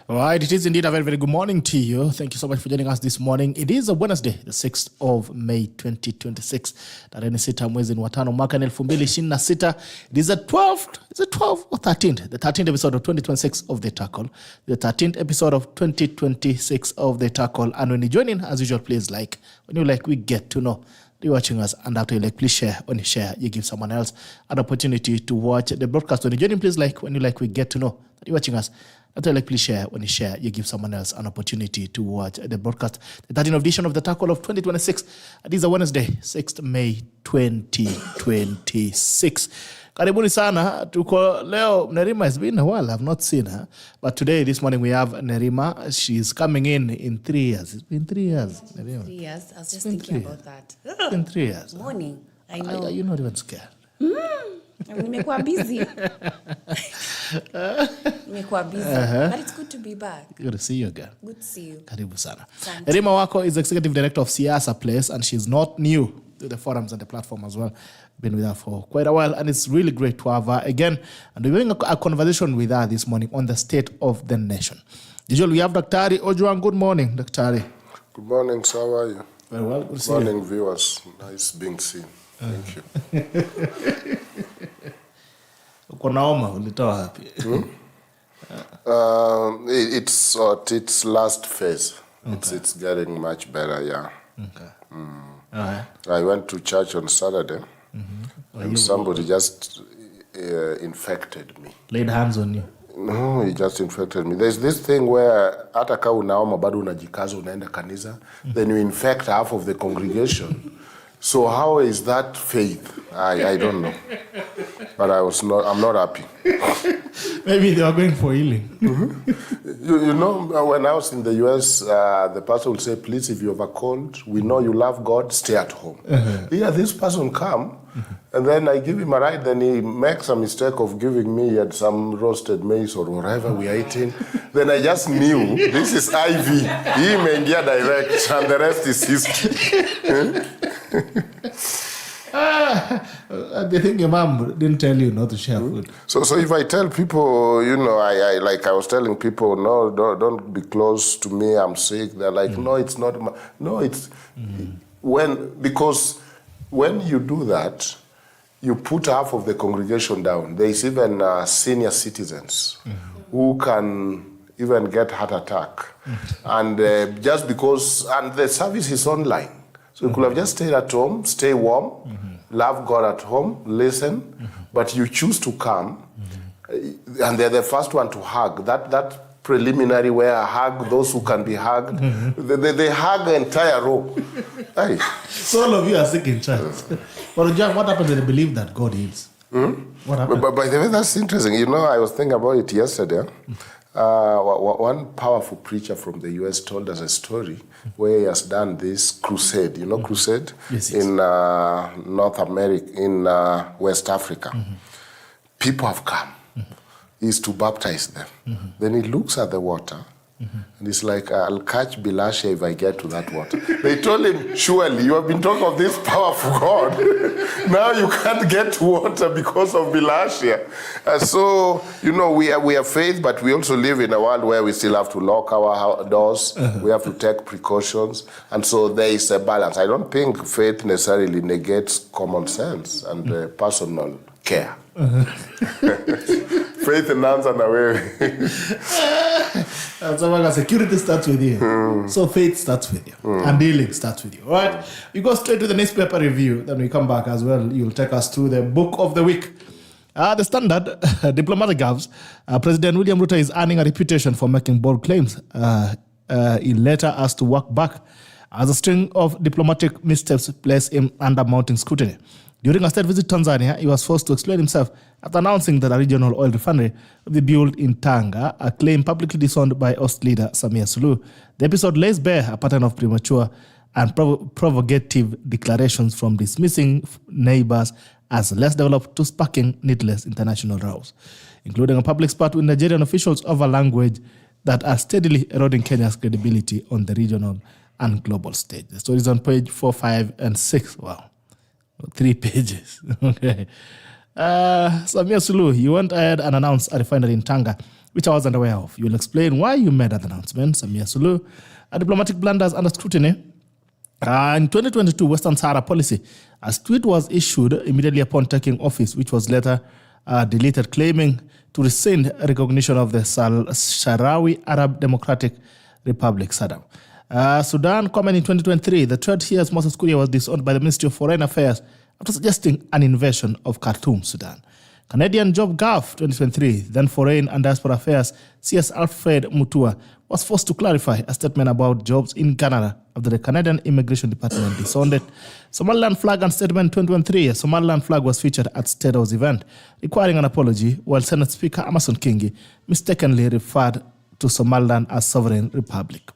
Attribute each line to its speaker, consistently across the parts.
Speaker 1: All right, it is indeed a very, very good morning to you. Thank you so much for joining us this morning. It is a Wednesday, the 6th of May, 2026. Tarehe sita mwezi wa tano mwaka 2026. It is the 12th or 13th? The 13th episode of 2026 of The Tackle. The 13th episode of 2026 of The Tackle. And when you join in, as usual, please like. When you like, we get to know. You're watching us, and after you like, please share. When you share, you give someone else an opportunity to watch the broadcast. When you join in, please like. When you like, we get to know that you're watching us. After you like, please share. When you share, you give someone else an opportunity to watch the broadcast. The 13th edition of The Tackle of 2026. It is a Wednesday, 6th May 2026. Karibuni sana. Tuko leo. Nerima has been a while. I've not seen her. But today, this morning, we have Nerima. She's coming in 3 years. It's been 3 years. Nerima.
Speaker 2: 3 years. I was just thinking about that.
Speaker 1: It's been 3 years.
Speaker 2: Morning. I know.
Speaker 1: Are you not even scared?
Speaker 2: Nimekuwa busy. Nimekuwa busy. But it's good to be back.
Speaker 1: Good to see you again.
Speaker 2: Good to see you.
Speaker 1: Karibu sana.
Speaker 2: Asante.
Speaker 1: Nerima Wako is Executive Director of Siasa Place, and she's not new to the forums and the platform as well. Been with her for quite a while, and it's really great to have her again. And we're having a conversation with her this morning on the state of the nation. Usually we have Dr. Ojwang. Good morning, Dr.
Speaker 3: Good morning, sir. How are you?
Speaker 1: Very well. Good to see
Speaker 3: Good
Speaker 1: you.
Speaker 3: morning, viewers. Nice being seen. Thank you.
Speaker 1: Uko naoma ulitoa wapi?
Speaker 3: It's last phase. Okay. It's getting much better, yeah.
Speaker 1: Okay. All right.
Speaker 3: I went to church on Saturday, and somebody just infected me.
Speaker 1: Laid hands on you.
Speaker 3: No, he just infected me. There's this thing where hata kama unaoma bado unajikaza unaenda kanisa, then you infect half of the congregation. So how is that faith? I don't know. But I'm not happy.
Speaker 1: Maybe they are going for healing.
Speaker 3: You know, when I was in the US, the pastor would say, please, if you have a cold, we know you love God, stay at home. Yeah, this person come, and then I give him a ride, then he makes a mistake of giving me some roasted maize or whatever we are eating. Then I just knew, this is IV. He may get direct, and the rest is history.
Speaker 1: They think your mom didn't tell you not to share food.
Speaker 3: So if I tell people, you know, I was telling people, no, don't be close to me, I'm sick. They're like, no, it's not. No, it's because when you do that, you put half of the congregation down. There is even senior citizens who can even get heart attack, and just because the service is online. So you could have just stayed at home, stay warm, love God at home, listen, but you choose to come, and they're the first one to hug. That preliminary where I hug those who can be hugged, they hug the entire row. Hey.
Speaker 1: So all of you are sick in church. But John, what happens when they believe that God heals? What happens?
Speaker 3: But by the way, that's interesting. You know, I was thinking about it yesterday. One powerful preacher from the US told us a story where he has done this crusade, you know, crusade?
Speaker 1: Yes.
Speaker 3: In North America, in West Africa. People have come. He's to baptize them. Then he looks at the water and he's like, I'll catch Bilasha if I get to that water. They told him, surely you have been talking of this powerful God. Now you can't get to water because of Bilasha. So, you know, we have faith, but we also live in a world where we still have to lock our doors. We have to take precautions. And so there is a balance. I don't think faith necessarily negates common sense and personal care. Faith and answer away.
Speaker 1: So security starts with you. So faith starts with you. And healing starts with you. All right? We go straight to the newspaper review. Then we come back as well. You'll take us through the book of the week. The Standard, diplomatic gaps. President William Ruto is earning a reputation for making bold claims. He later asked to walk back as a string of diplomatic missteps placed him under mounting scrutiny. During a state visit to Tanzania, he was forced to explain himself after announcing that a regional oil refinery will be built in Tanga, a claim publicly disowned by Host leader Samia Suluhu. The episode lays bare a pattern of premature and provocative declarations, from dismissing neighbors as less developed to sparking needless international rows, including a public spat with Nigerian officials over language that are steadily eroding Kenya's credibility on the regional and global stage. The story is on page 4, 5, and 6. Wow. 3 pages. Okay. Samia Suluhu, he went ahead and announced a refinery in Tanga, which I wasn't aware of. You'll explain why you made that announcement. Samia Suluhu, diplomatic blunders under scrutiny. In 2022, Western Sahara policy, a tweet was issued immediately upon taking office, which was later deleted, claiming to rescind recognition of the Sahrawi Arab Democratic Republic, SADC. Sudan comment in 2023, the threat here as Moses Kuria was disowned by the Ministry of Foreign Affairs after suggesting an invasion of Khartoum, Sudan. Canadian Job Gulf 2023, then Foreign and Diaspora Affairs, CS Alfred Mutua was forced to clarify a statement about jobs in Canada after the Canadian Immigration Department disowned it. Somaliland flag and statement 2023, a Somaliland flag was featured at State House event, requiring an apology, while Senate Speaker Amason Kingi mistakenly referred to Somaliland as sovereign republic.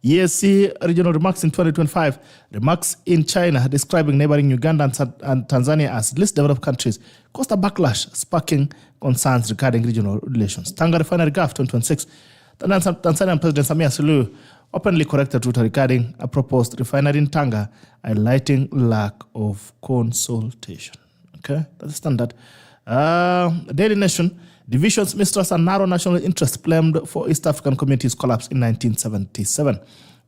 Speaker 1: EAC regional remarks in 2025, remarks in China describing neighboring Uganda and Tanzania as least developed countries caused a backlash, sparking concerns regarding regional relations. Tanga refinery gaffe 2026, Tanzanian President Samia Suluhu openly corrected Ruto regarding a proposed refinery in Tanga, highlighting lack of consultation. Okay, that's standard. Daily Nation, divisions, mistrust, and narrow national interest blamed for East African communities' collapse in 1977.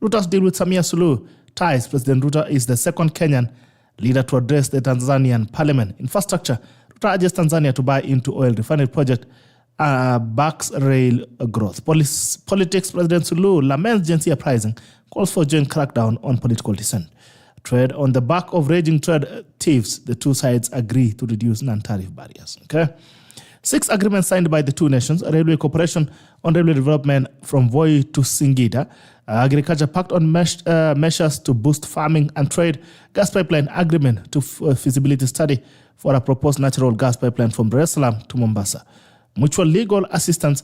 Speaker 1: Ruto's deal with Samia Suluhu ties President Ruto is the second Kenyan leader to address the Tanzanian parliament. Infrastructure, Ruto urges Tanzania to buy into oil refinery project, backs rail growth. Politics, President Suluhu laments Gen Z uprising, calls for joint crackdown on political dissent. Trade, on the back of raging trade thieves, the two sides agree to reduce non-tariff barriers. Okay. 6 agreements signed by the two nations: a railway cooperation on railway development from Voi to Singida, agriculture pact on measures to boost farming and trade, gas pipeline agreement to feasibility study for a proposed natural gas pipeline from Dar es Salaam to Mombasa, mutual legal assistance,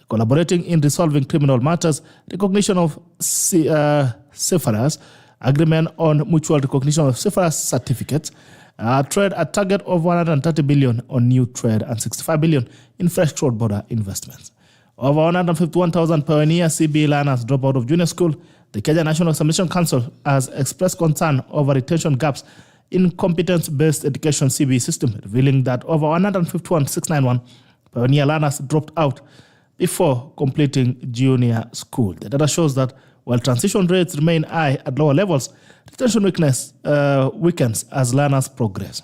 Speaker 1: collaborating in resolving criminal matters, recognition of seafarers, agreement on mutual recognition of seafarers certificates, trade, a target of 130 billion on new trade and 65 billion in fresh cross-border investments. Over 151,000 pioneer CBE learners drop out of junior school. The Kenya National Examination Council has expressed concern over retention gaps in competence-based education CBE system, revealing that over 151,691 pioneer learners dropped out before completing junior school. The data shows that while transition rates remain high at lower levels, retention weakness weakens as learners progress.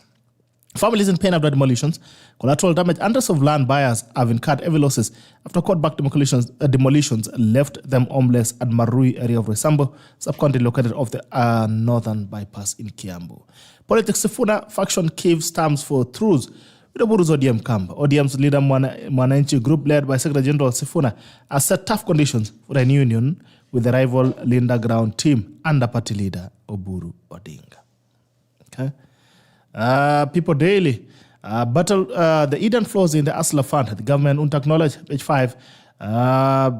Speaker 1: Families in pain after demolitions, collateral damage, hundreds of land buyers have incurred heavy losses after court-backed demolitions left them homeless at Marui area of Roysambu, sub-county located off the northern bypass in Kiambu. Politics, Sifuna faction gives terms for truce with the Buru's ODM camp. ODM's leader Mwananchi group led by Secretary General Sifuna has set tough conditions for an union with the rival Linda Ground team under party leader Oburu Odinga. Okay. People Daily, the Eden flows in the Asla Fund. The government won't acknowledge, page 5,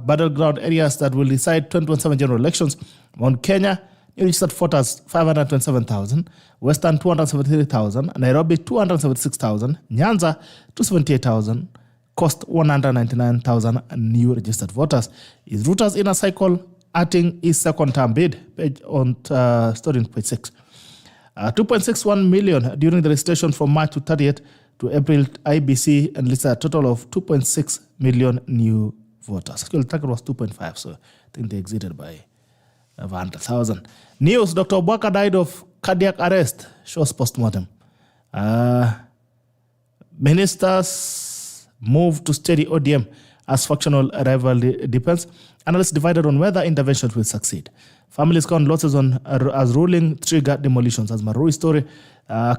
Speaker 1: battleground areas that will decide 2027 general elections. Mount Kenya, new registered voters 527,000, Western 273,000, Nairobi 276,000, Nyanza 278,000, Coast 199,000 new registered voters. Is Ruto's inner cycle adding his second term bid? Page on story in page 6. 2.61 million during the registration from March to 30th to April. IBC enlisted a total of 2.6 million new voters. Actually, the target was 2.5, so I think they exceeded by 100,000. News: Dr. Wako died of cardiac arrest, shows postmortem. Ministers move to steady ODM as factional rivalry depends. Analysts divided on whether interventions will succeed. Families count losses on as ruling trigger demolitions. As Marui story,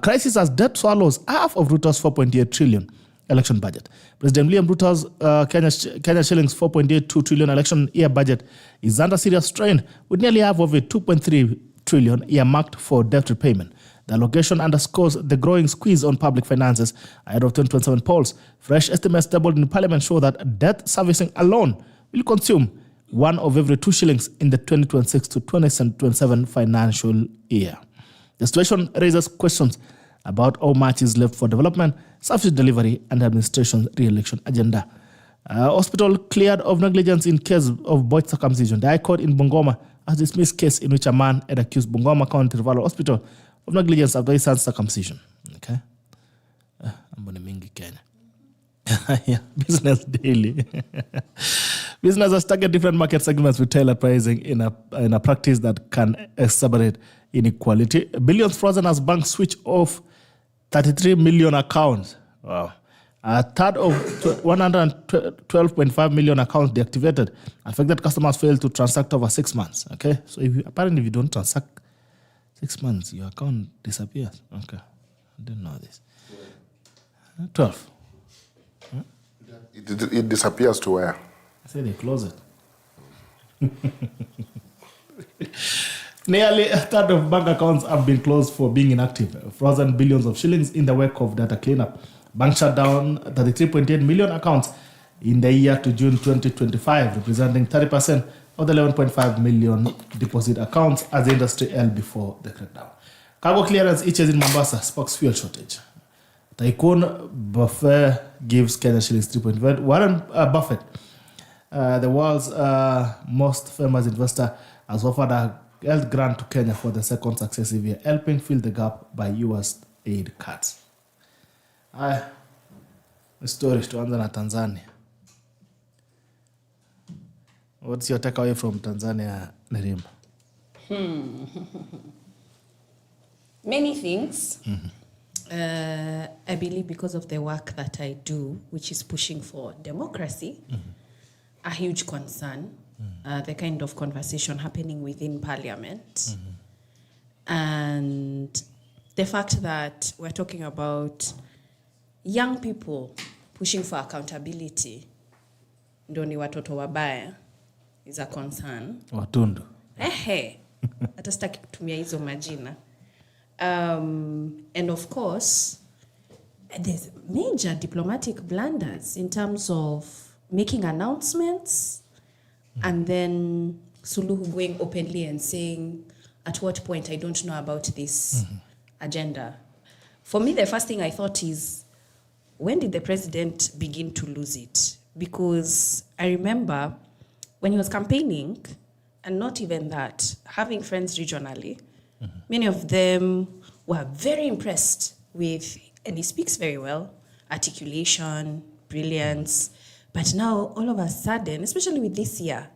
Speaker 1: crisis as debt swallows half of Ruto's 4.8 trillion election budget. President William Ruto's Kenya shillings 4.82 trillion election year budget is under serious strain, with nearly half of it, 2.3 trillion, earmarked for debt repayment. The allocation underscores the growing squeeze on public finances ahead of 2027 polls. Fresh estimates tabled in Parliament show that debt servicing alone will consume 1 of every 2 shillings in the 2026 to 2027 financial year. The situation raises questions about how much is left for development, service delivery, and administration's re-election agenda. Hospital cleared of negligence in case of boy circumcision. The High Court in Bungoma has dismissed case in which a man had accused Bungoma County Referral Hospital of negligence after his son's circumcision. Okay. Amboni mingi Kenya. Yeah, Business Daily. Businesses target different market segments with tailored pricing in a practice that can exacerbate inequality. Billions frozen as banks switch off 33 million accounts. Wow. A third of 112.5 million accounts deactivated. Affected customers failed to transact over 6 months. Okay, so apparently if you don't transact 6 months, your account disappears. Okay, I didn't know this. 12.
Speaker 3: It disappears to where?
Speaker 1: I say they close it. Nearly a third of bank accounts have been closed for being inactive, frozen billions of shillings in the wake of data cleanup. Banks shut down 33.8 million accounts in the year to June 2025, representing 30% of the 11.5 million deposit accounts as the industry held before the crackdown. Cargo clearance itches in Mombasa sparks fuel shortage. Tycoon Buffett gives Kenya shillings 3.5. Warren Buffett, the world's most famous investor, has offered a health grant to Kenya for the second successive year, helping fill the gap by US aid cuts. The story tuanza na Tanzania. What's your takeaway from Tanzania, Nerima?
Speaker 2: Many things. I believe because of the work that I do, which is pushing for democracy, a huge concern, the kind of conversation happening within parliament, and the fact that we're talking about young people pushing for accountability, ndo ni watoto wabaya, is a concern.
Speaker 1: Watundu.
Speaker 2: Hata sitaki kutumia hizo majina. And of course, there's major diplomatic blunders in terms of making announcements and then Suluhu going openly and saying, at what point I don't know about this agenda. For me, the first thing I thought is, when did the president begin to lose it? Because I remember when he was campaigning, and not even that, having friends regionally, many of them were very impressed with, and he speaks very well, articulation, brilliance. But now, all of a sudden, especially with this year,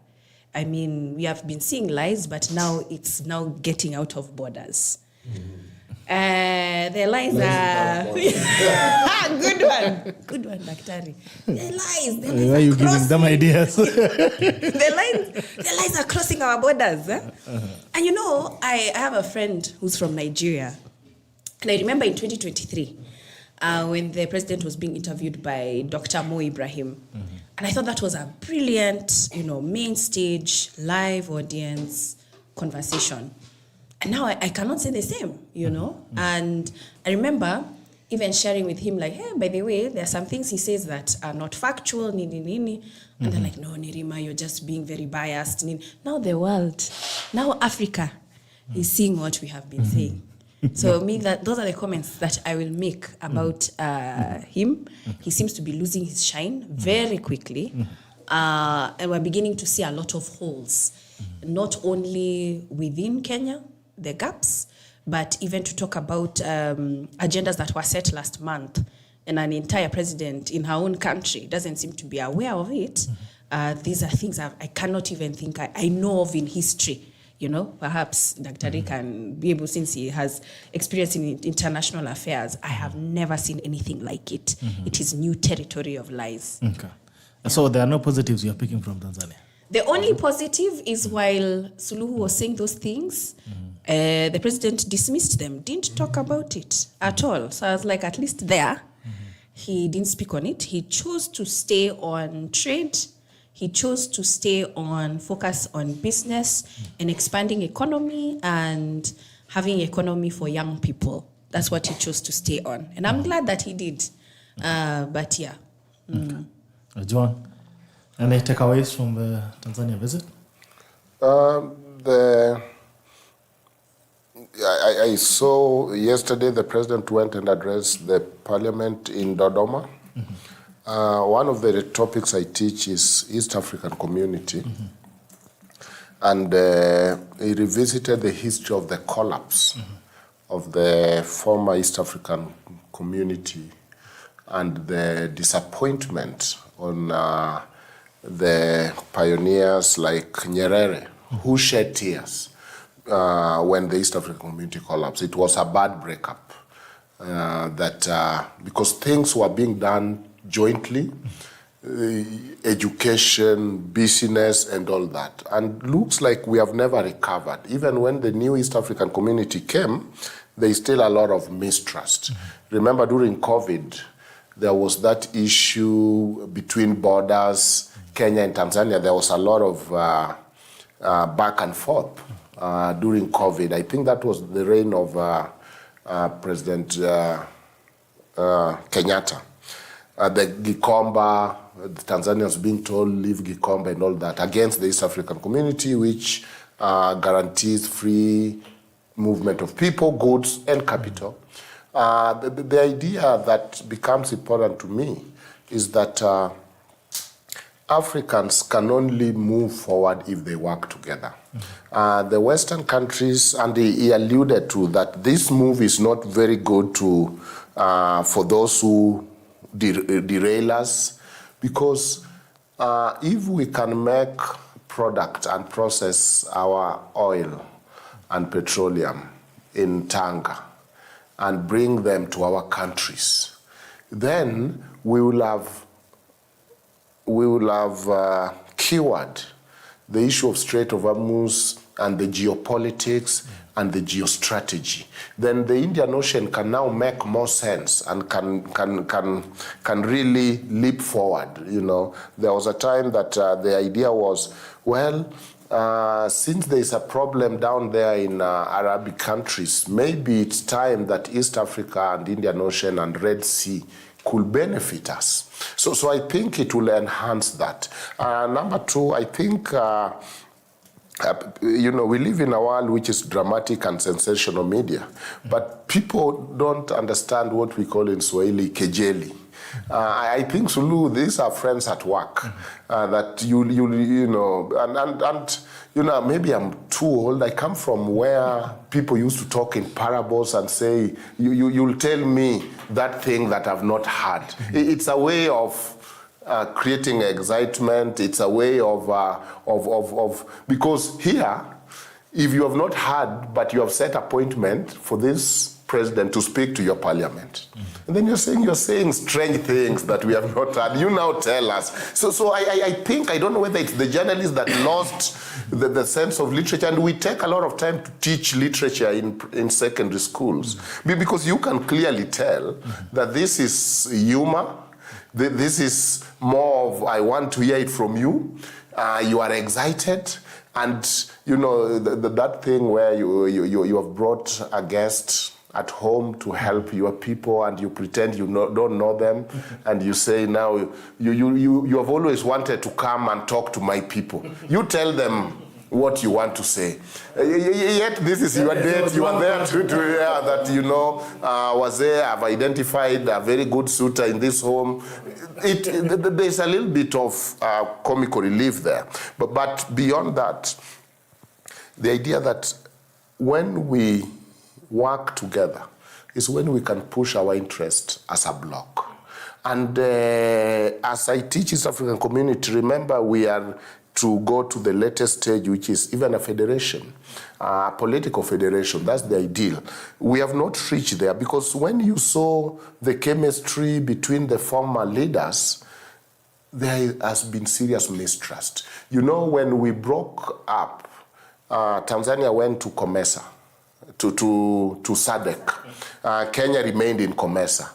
Speaker 2: I mean, we have been seeing lies, but now it's now getting out of borders. The lies are... Good one, Daktari. The lies
Speaker 1: Why are you giving them ideas?
Speaker 2: the lies are crossing our borders. And you know, I have a friend who's from Nigeria. And I remember in 2023, when the president was being interviewed by Dr. Mo Ibrahim. And I thought that was a brilliant, main stage, live audience conversation. And now I cannot say the same, And I remember even sharing with him, like, hey, by the way, there are some things he says that are not factual, nini. And they're like, no, Nerima, you're just being very biased. Now the world, now Africa is seeing what we have been saying. So those are the comments that I will make about him. He seems to be losing his shine very quickly. And we're beginning to see a lot of holes, not only within Kenya, the gaps, but even to talk about agendas that were set last month, and an entire president in her own country doesn't seem to be aware of it. These are things I cannot even think I know of in history. Perhaps Dr. can be able, since he has experience in international affairs, I have never seen anything like it. It is new territory of lies.
Speaker 1: Okay. So there are no positives you're picking from Tanzania?
Speaker 2: The only positive is while Suluhu was saying those things, the president dismissed them, didn't talk about it at all. So I was like, at least there, he didn't speak on it. He chose to stay on trade. He chose to stay on focus on business and expanding economy and having economy for young people. That's what he chose to stay on. And I'm glad that he did. But yeah.
Speaker 1: Okay. Ojwang, any takeaways from the Tanzania visit?
Speaker 3: I saw yesterday the president went and addressed the parliament in Dodoma. One of the topics I teach is East African community. And he revisited the history of the collapse of the former East African community and the disappointment on the pioneers like Nyerere, who shed tears when the East African community collapsed. It was a bad breakup. Because things were being done jointly, education, business, and all that. And looks like we have never recovered. Even when the new East African community came, there is still a lot of mistrust. Remember, during COVID, there was that issue between borders, Kenya and Tanzania. There was a lot of back and forth during COVID. I think that was the reign of President Kenyatta. The Gikomba, the Tanzanians being told leave Gikomba and all that, against the East African community, which guarantees free movement of people, goods, and capital. The idea that becomes important to me is that Africans can only move forward if they work together. The Western countries, and he alluded to that this move is not very good for those who derail us, because if we can make product and process our oil and petroleum in Tanga and bring them to our countries, then we will have cured the issue of Strait of Hormuz and the geopolitics and the geostrategy. Then the Indian Ocean can now make more sense and can really leap forward. You know, there was a time that the idea was, well, since there is a problem down there in Arabic countries, maybe it's time that East Africa and Indian Ocean and Red Sea could benefit us. So I think it will enhance that. Number two, I think, we live in a world which is dramatic and sensational media, but people don't understand what we call in Swahili kejeli. I think, Sulu, these are friends at work that maybe I'm too old. I come from where people used to talk in parables and say, you'll tell me that thing that I've not heard. It's a way of creating excitement. It's a way of because here, if you have not heard, but you have set appointment for this president to speak to your parliament, and then you're saying strange things that we have not heard. You now tell us. So I think, I don't know whether it's the journalists that lost the sense of literature, and we take a lot of time to teach literature in secondary schools, because you can clearly tell that this is humor. This is more of, I want to hear it from you. You are excited. And, that thing where you have brought a guest at home to help your people and you pretend don't know them, and you say now, you have always wanted to come and talk to my people. You tell them what you want to say. Yet this is your date. You are there was there. I've identified a very good suitor in this home. There's a little bit of comical relief there. But beyond that, the idea that when we work together is when we can push our interest as a bloc. And as I teach East African community, remember we are to go to the latest stage, which is even a federation, a political federation. That's the ideal. We have not reached there, because when you saw the chemistry between the former leaders, there has been serious mistrust. When we broke up, Tanzania went to COMESA, to SADC. Kenya remained in COMESA.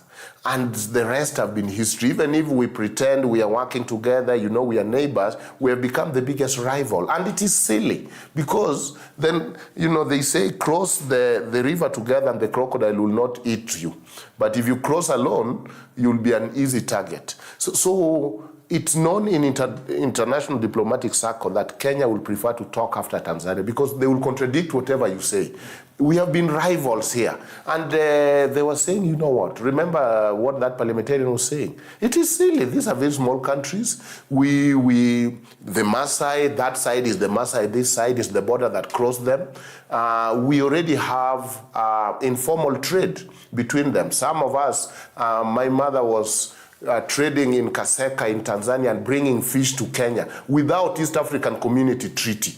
Speaker 3: And the rest have been history. Even if we pretend we are working together, we are neighbors, we have become the biggest rival. And it is silly, because then, they say cross the river together and the crocodile will not eat you. But if you cross alone, you'll be an easy target. So it's known in international diplomatic circle that Kenya will prefer to talk after Tanzania because they will contradict whatever you say. We have been rivals here. And they were saying, you know what, remember what that parliamentarian was saying? It is silly. These are very small countries. The Maasai, that side is the Maasai, this side is the border that crossed them. We already have informal trade between them. Some of us, my mother was trading in Kaseka in Tanzania and bringing fish to Kenya without East African Community Treaty.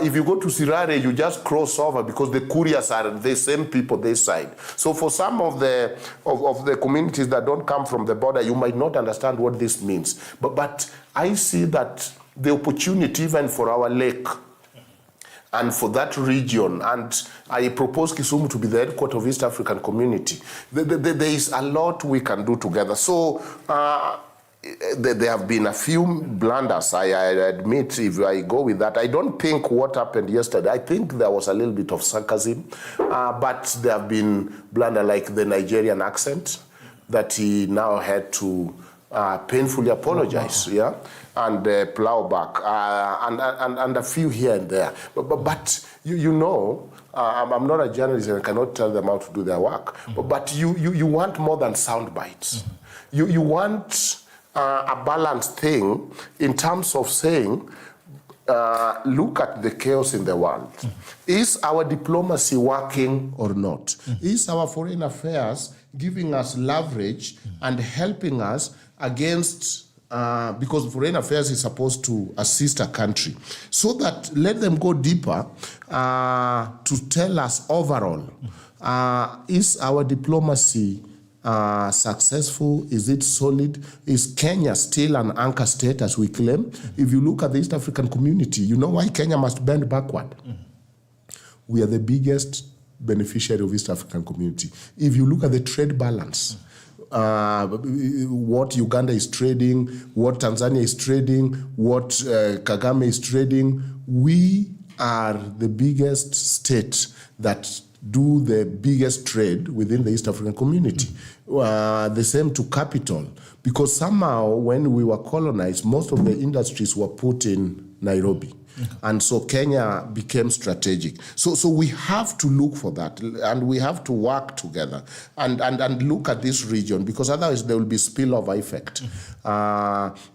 Speaker 3: If you go to Sirare, you just cross over because the couriers are the same people this side. So for some of the communities that don't come from the border, you might not understand what this means. But I see that the opportunity even for our lake and for that region, and I propose Kisumu to be the headquarters of East African Community. There is a lot we can do together. So there have been a few blunders, I admit, if I go with that. I don't think what happened yesterday, I think there was a little bit of sarcasm, but there have been blunders like the Nigerian accent that he now had to painfully apologize, yeah, and plow back, and a few here and there. But you know, I'm not a journalist and I cannot tell them how to do their work. But you want more than sound bites. You want a balanced thing in terms of saying, look at the chaos in the world. Is our diplomacy working or not? Is our foreign affairs giving us leverage and helping us against, because foreign affairs is supposed to assist a country, so that let them go deeper to tell us overall, is our diplomacy successful? Is it solid? Is Kenya still an anchor state as we claim? If you look at the East African Community, you know why Kenya must bend backward? We are the biggest beneficiary of East African Community. If you look at the trade balance, what Uganda is trading, what Tanzania is trading, what Kagame is trading, we are the biggest state that do the biggest trade within the East African Community. The same to capital, because somehow when we were colonized, most of the industries were put in Nairobi. And so Kenya became strategic. So we have to look for that, and we have to work together and look at this region, because otherwise there will be spillover effect.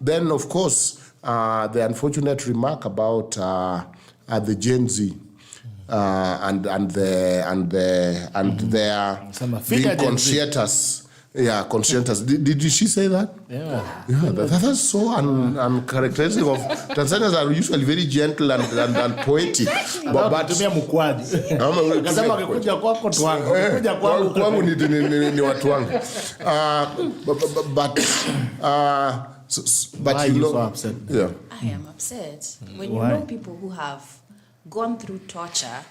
Speaker 3: Then, of course, the unfortunate remark about the Gen Z and their being conscientious. Yeah, conscientious. Did she say that?
Speaker 1: Yeah.
Speaker 3: That's so uncharacteristic of Tanzanians. Are usually very gentle and poetic. But
Speaker 1: why are you so upset?
Speaker 3: Yeah.
Speaker 2: I am upset when you know people who have gone through torture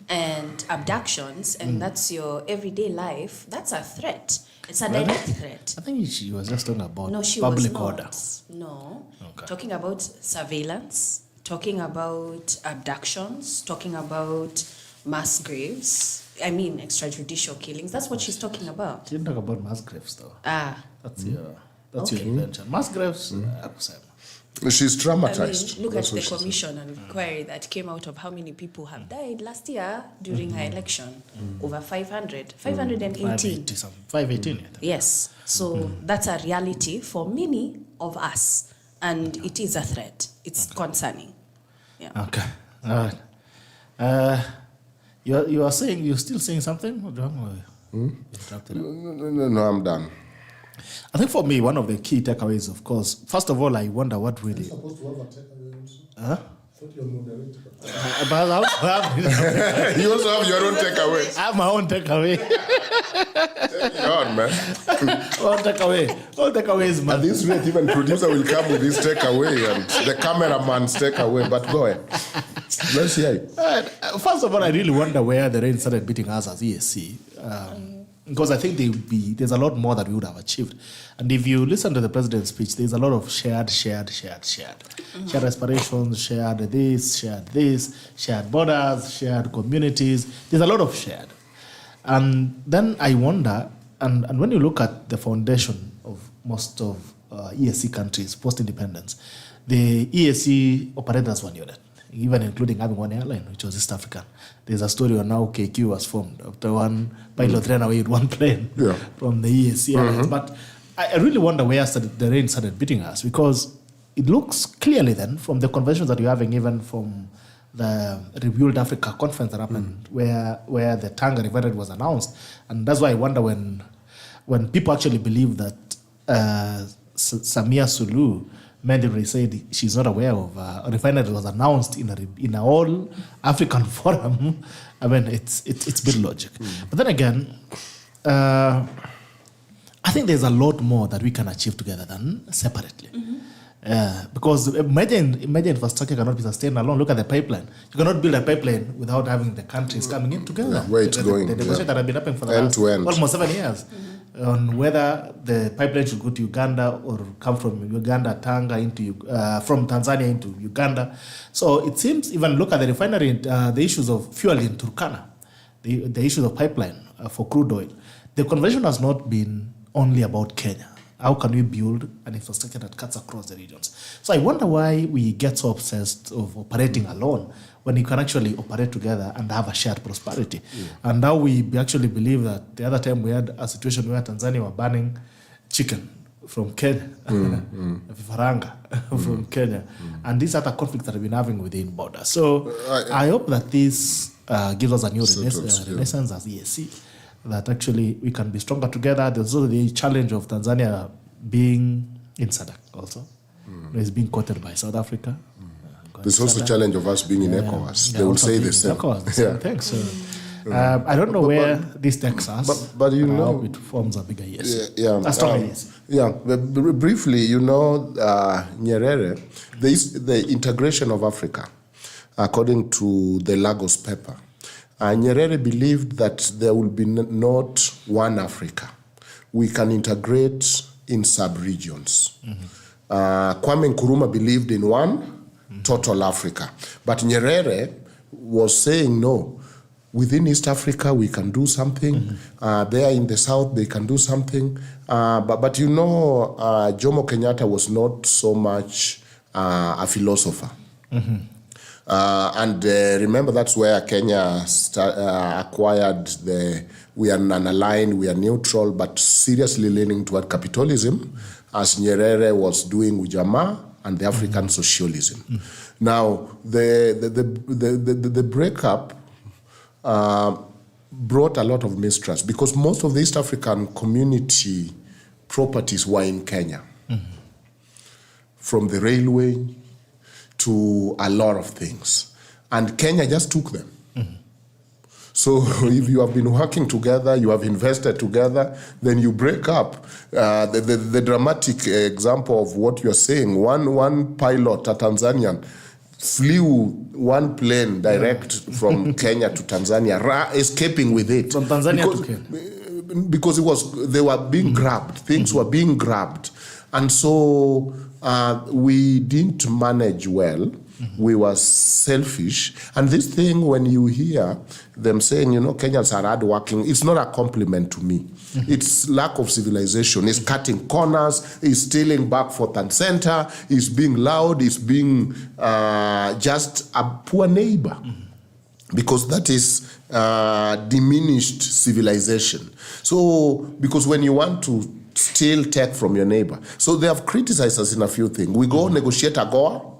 Speaker 2: and abductions, and that's your everyday life. That's a threat. It's a direct threat.
Speaker 1: I think she was just talking about
Speaker 2: public
Speaker 1: order.
Speaker 2: No.
Speaker 1: Okay.
Speaker 2: Talking about surveillance, talking about abductions, talking about mass graves. I mean, extrajudicial killings. That's what she's talking about.
Speaker 1: She didn't talk about mass graves, though. That's
Speaker 2: Okay.
Speaker 1: your invention. Mass graves,
Speaker 3: She's traumatized.
Speaker 2: I mean, look at the commission and inquiry that came out of how many people have died last year during her election. Over 500. 518.
Speaker 1: 518, I think.
Speaker 2: Yes. So that's a reality for many of us. And it is a threat. It's concerning. Yeah.
Speaker 1: Okay. All right. You're still saying something?
Speaker 3: No, I'm done.
Speaker 1: I think for me, one of the key takeaways, of course, first of all, I wonder what really...
Speaker 3: You're supposed to have a takeaway also?
Speaker 1: Huh?
Speaker 3: I thought you were moderator.
Speaker 1: You
Speaker 3: also have your own takeaway.
Speaker 1: I have my own takeaway.
Speaker 3: Take it on, man.
Speaker 1: All takeaways, man.
Speaker 3: At this rate, even producer will come with his takeaway and the cameraman's takeaway. But go ahead. Let's hear it.
Speaker 1: First of all, I really wonder where the rain started beating us as ESC. Because I think there's a lot more that we would have achieved. And if you listen to the president's speech, there's a lot of shared. Shared aspirations, shared this, shared borders, shared communities. There's a lot of shared. And then I wonder, and when you look at the foundation of most of EAC countries post-independence, the EAC operated as one unit, even including having one airline, which was East African. There's a story on how KQ was formed after one pilot ran away with one plane from the EAC airlines. But I really wonder where the rain started beating us, because it looks clearly then from the conversations that you're having, even from the Rebuild Africa conference that happened, where the Tanga refinery was announced. And that's why I wonder when people actually believe that Samia Suluhu Mendel said she's not aware of a refinery that was announced in a whole African forum. I mean, it's bit logic. But then again, I think there's a lot more that we can achieve together than separately. Because imagine infrastructure cannot be sustained alone. Look at the pipeline. You cannot build a pipeline without having the countries coming in together.
Speaker 3: Where it's going.
Speaker 1: The negotiations that have been happening for the
Speaker 3: last
Speaker 1: almost 7 years on whether the pipeline should go to Uganda or come from Uganda, Tanga from Tanzania into Uganda. So it seems, even look at the refinery, the issues of fuel in Turkana, the issues of pipeline for crude oil. The conversation has not been only about Kenya. How can we build an infrastructure that cuts across the regions? So I wonder why we get so obsessed of operating alone when you can actually operate together and have a shared prosperity. And now we actually believe that the other time we had a situation where Tanzania were banning chicken from Kenya, vifaranga from Kenya, and these other conflicts that we've been having within borders. So I hope that this gives us a new renaissance as EAC, that actually we can be stronger together. There's also the challenge of Tanzania being in SADC also. It's being quoted by South Africa.
Speaker 3: There's also a challenge of us being in ECOWAS. They will say the same.
Speaker 1: Thing. So, I don't know where this takes us,
Speaker 3: but you know,
Speaker 1: it forms a bigger yes.
Speaker 3: Briefly, you know, Nyerere, the integration of Africa, according to the Lagos paper, Nyerere believed that there will be not one Africa. We can integrate in sub-regions. Kwame Nkrumah believed in one total Africa. But Nyerere was saying, no, within East Africa we can do something. There in the South they can do something. But you know, Jomo Kenyatta was not so much a philosopher. And remember, that's where Kenya acquired we are non-aligned, we are neutral, but seriously leaning toward capitalism, as Nyerere was doing with Jammeh and the African socialism. Now, the breakup brought a lot of mistrust, because most of the East African community properties were in Kenya. From the railway to a lot of things. And Kenya just took them. So if you have been working together, you have invested together, then you break up. The dramatic example of what you're saying, one pilot, a Tanzanian, flew one plane direct from Kenya to Tanzania, escaping with it.
Speaker 1: From Tanzania to Kenya?
Speaker 3: Because they were being grabbed. Things were being grabbed. And so we didn't manage well. We were selfish. And this thing, when you hear them saying, you know, Kenyans are hardworking, it's not a compliment to me. It's lack of civilization. It's cutting corners. It's stealing back forth and center. It's being loud. It's being just a poor neighbor. Because that is diminished civilization. So, because when you want to steal tech from your neighbor. So they have criticized us in a few things. We go negotiate AGOA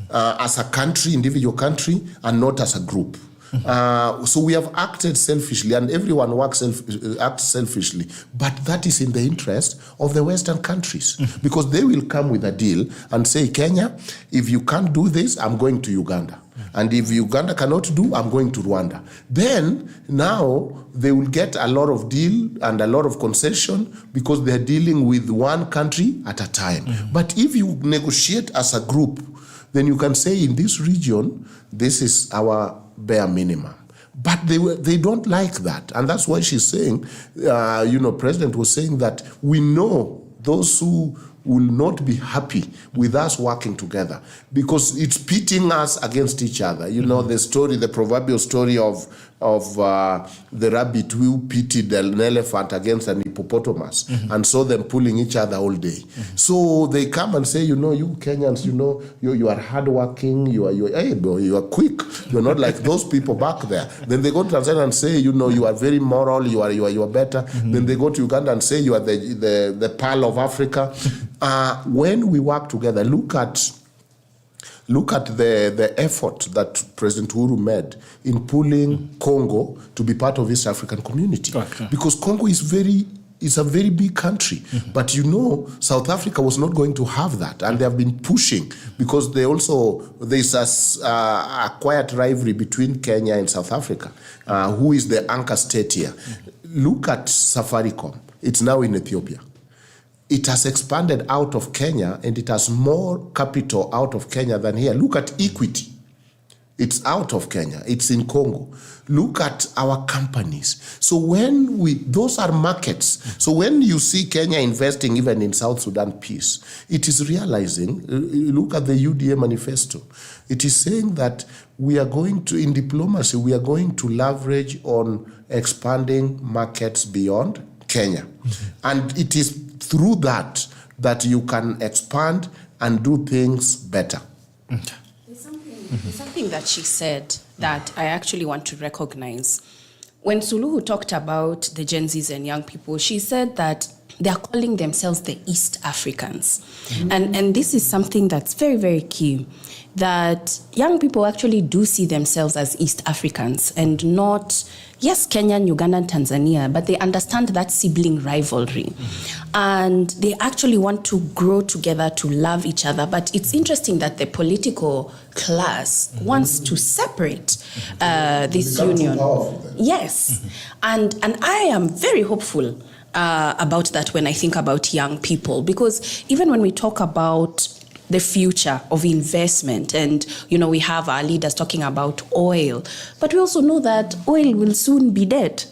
Speaker 3: as a country, individual country, and not as a group. So we have acted selfishly, and everyone acts selfishly. But that is in the interest of the Western countries, because they will come with a deal and say, Kenya, if you can't do this, I'm going to Uganda. And if Uganda cannot do, I'm going to Rwanda. Then, now, they will get a lot of deal and a lot of concession because they're dealing with one country at a time. But if you negotiate as a group, then you can say in this region, this is our bare minimum. But they don't like that. And that's why she's saying, President was saying that we know those who will not be happy with us working together because it's pitting us against each other. You know, the proverbial story of of the rabbit who pitted an elephant against an hippopotamus and saw them pulling each other all day. So they come and say, you Kenyans, you are hardworking, you are quick, you're not like those people back there. Then they go to Tanzania and say, you are very moral, you are better. Then they go to Uganda and say you are the pearl of Africa. When we work together, look at the effort that President Uhuru made in pulling Congo to be part of East African community.
Speaker 1: Okay. Because
Speaker 3: Congo is a very big country. But South Africa was not going to have that. And they have been pushing because there's a quiet rivalry between Kenya and South Africa, who is the anchor state here. Look at Safaricom. It's now in Ethiopia. It has expanded out of Kenya and it has more capital out of Kenya than here. Look at Equity. It's out of Kenya. It's in Congo. Look at our companies. So those are markets. So when you see Kenya investing even in South Sudan peace, it is realizing, look at the UDA manifesto. It is saying that in diplomacy, we are going to leverage on expanding markets beyond Kenya. And it is through that you can expand and do things better.
Speaker 2: There's something that she said that I actually want to recognize. When Suluhu talked about the Gen Zs and young people, she said that they are calling themselves the East Africans. And this is something that's very, very key, that young people actually do see themselves as East Africans and not, yes, Kenyan, Ugandan, Tanzania, but they understand that sibling rivalry. And they actually want to grow together, to love each other. But it's interesting that the political class wants to separate this union. Yes. And I am very hopeful about that when I think about young people, because even when we talk about the future of investment, and we have our leaders talking about oil, but we also know that oil will soon be dead.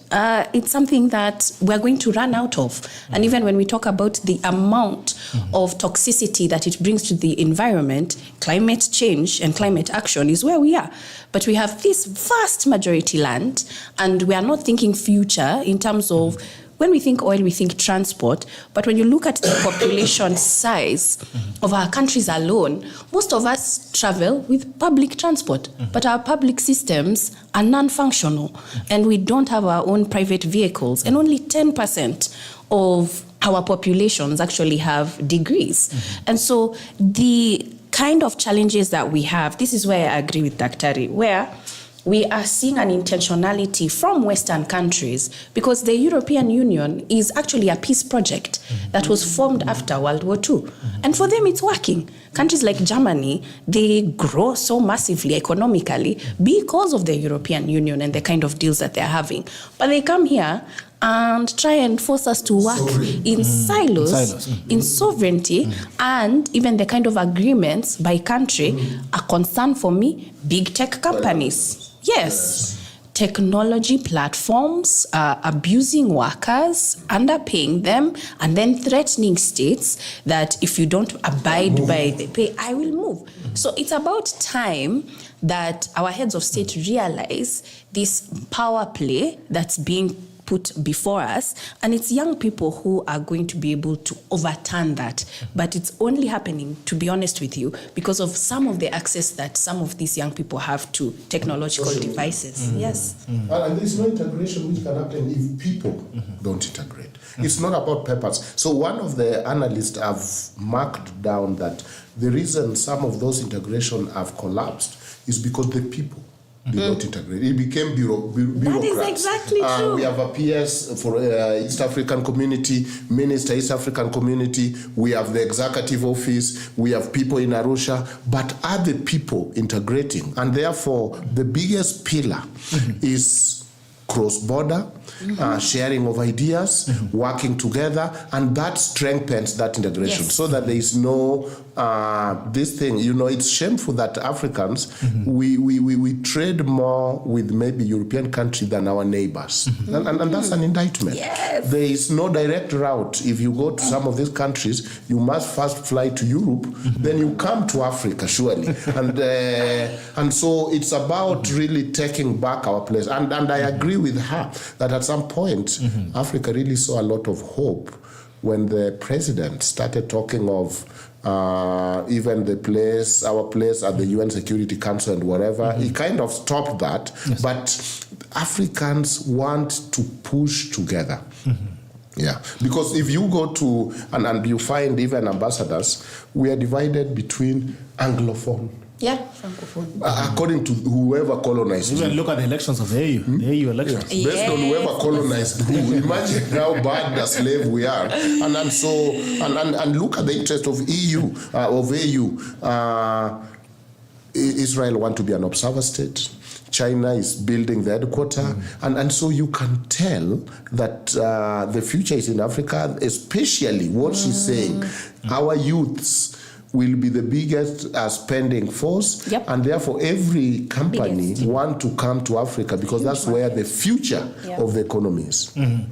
Speaker 2: It's something that we're going to run out of. And even when we talk about the amount of toxicity that it brings to the environment, climate change and climate action is where we are. But we have this vast majority land, and we are not thinking future in terms of, when we think oil, we think transport. But when you look at the population size of our countries alone, most of us travel with public transport. But our public systems are non-functional. And we don't have our own private vehicles. And only 10% of our populations actually have degrees. And so the kind of challenges that we have, this is where I agree with Daktari, where we are seeing an intentionality from Western countries, because the European Union is actually a peace project that was formed after World War II. And for them, it's working. Countries like Germany, they grow so massively economically because of the European Union and the kind of deals that they're having. But they come here and try and force us to work in silos, in sovereignty, and even the kind of agreements by country are concern for me, big tech companies. Yes. Technology platforms abusing workers, underpaying them, and then threatening states that if you don't abide by the pay, I will move. So it's about time that our heads of state realize this power play that's being put before us, and it's young people who are going to be able to overturn that. But it's only happening, to be honest with you, because of some of the access that some of these young people have to technological devices. Yes.
Speaker 3: And there's no integration which can happen if people don't integrate. It's not about papers. So one of the analysts have marked down that the reason some of those integration have collapsed is because the people did not integrate. It became bureaucrats.
Speaker 2: That is exactly true.
Speaker 3: We have a PS for East African Community, Minister East African Community, we have the Executive Office, we have people in Arusha, but are the people integrating? And therefore, the biggest pillar is cross-border, sharing of ideas, working together, and that strengthens that integration.
Speaker 2: Yes.
Speaker 3: So that there is no this thing. It's shameful that Africans we trade more with maybe European countries than our neighbors, and that's an indictment.
Speaker 2: Yes.
Speaker 3: There is no direct route. If you go to some of these countries, you must first fly to Europe, then you come to Africa, surely. And so it's about really taking back our place. And I agree with her that at some point, Africa really saw a lot of hope when the president started talking of even our place at the UN Security Council and whatever. He kind of stopped that. Yes. But Africans want to push together. Yeah, because if you go to, and you find even ambassadors, we are divided between Anglophone.
Speaker 2: Yeah, Francophone.
Speaker 3: According to whoever colonized.
Speaker 1: Even look at the elections of the AU, the AU elections.
Speaker 3: Yes. Based on whoever colonized who. Imagine how bad the slave we are. And look at the interest of AU. Israel want to be an observer state. China is building the headquarters, and so you can tell that the future is in Africa, especially what she's saying. Our youths will be the biggest spending force, and therefore every company want to come to Africa because that's where the future of the economy is.
Speaker 1: And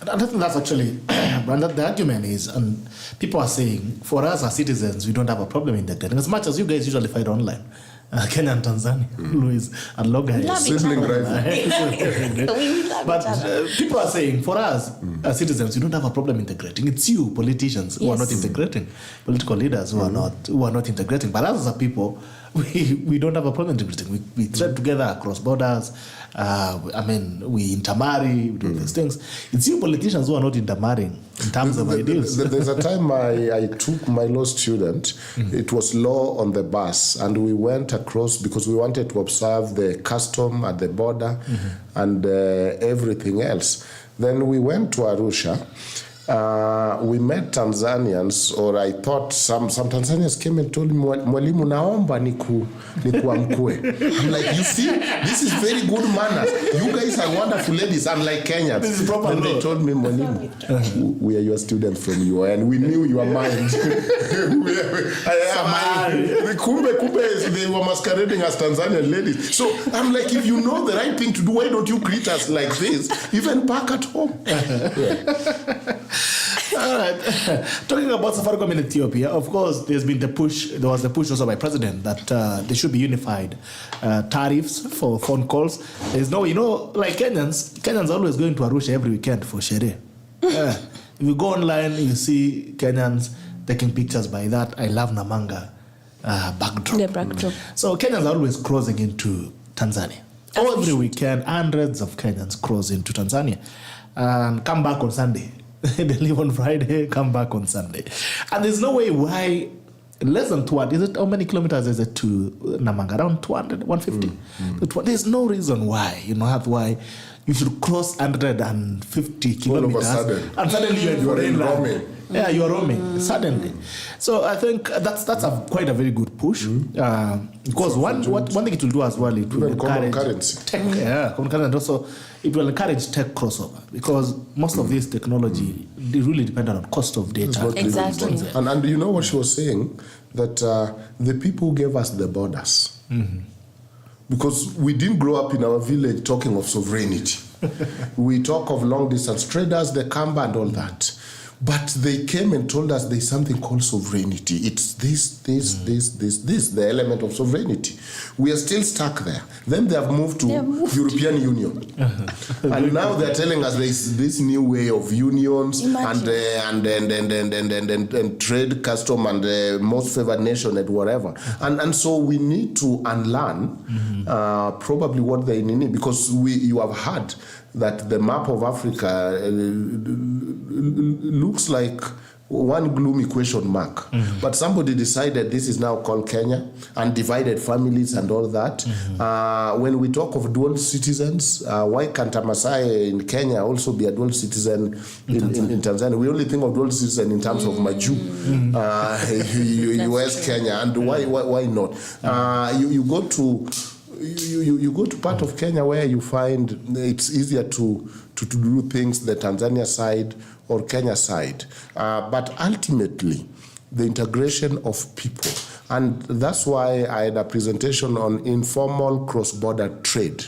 Speaker 1: I think that's actually, the argument is, and people are saying, for us as citizens, we don't have a problem in integrating, as much as you guys usually fight online. Kenya and Tanzania, Louis and Logan.
Speaker 3: Sibling rivalry.
Speaker 1: But people are saying, for us as citizens, we don't have a problem integrating. It's you, politicians, who are not integrating, political leaders who are not integrating. But us as a people, we don't have a problem integrating. We trade together across borders. We intermarry, we do these things. It's you politicians who are not intermarrying in terms of ideals.
Speaker 3: There's a time I took my law student. It was law on the bus, and we went across because we wanted to observe the custom at the border and everything else. Then we went to Arusha. We met Tanzanians, or I thought some Tanzanians came and told me, Mwalimu, naomba nikuamkue. I'm like, you see, this is very good manners. You guys are wonderful ladies, unlike Kenyans. This is proper. Then they told me, Mwalimu, we are your students from you, and we knew your mind. Kumbe, they were masquerading as Tanzanian ladies. So I'm like, if you know the right thing to do, why don't you greet us like this, even back at home?
Speaker 1: All right. Talking about Safaricom in Ethiopia, of course, there was the push also by President that there should be unified tariffs for phone calls. There's no, like Kenyans are always going to Arusha every weekend for Sherehe. If you go online, you see Kenyans taking pictures by that I Love Namanga backdrop.
Speaker 2: The backdrop.
Speaker 1: So Kenyans are always crossing into Tanzania. Every weekend, hundreds of Kenyans cross into Tanzania and come back on Sunday. They leave on Friday, come back on Sunday. And there's no way why less than 200, how many kilometers is it to Namanga? Around 200, 150? There's no reason why, why you should cross 150 kilometers.
Speaker 3: All of a sudden.
Speaker 1: And suddenly you're in roaming. Yeah, you're roaming, suddenly. So I think that's quite a very good push. Because one thing it will do as well, it will encourage tech. Common currency. And also it will encourage tech crossover because most of this technology is really dependent on cost of data.
Speaker 2: Exactly.
Speaker 3: And you know what she was saying? That the people who gave us the borders. Because we didn't grow up in our village talking of sovereignty. We talk of long distance traders, the Kamba and all that. But they came and told us there's something called sovereignty. It's this, the element of sovereignty. We are still stuck there. Then they have moved to European Union. And now they're telling us there's this new way of unions and trade, custom, and most favored nation and whatever. And so we need to unlearn probably what they need, because you have heard that the map of Africa looks like one gloomy question mark. But somebody decided this is now called Kenya, and divided families and all that. When we talk of dual citizens, why can't a Masai in Kenya also be a dual citizen in Tanzania? We only think of dual citizen in terms of Maju, US, Kenya, and why not? You go to you go to part of Kenya where you find it's easier to do things the Tanzania side or Kenya side. But ultimately, the integration of people. And that's why I had a presentation on informal cross-border trade.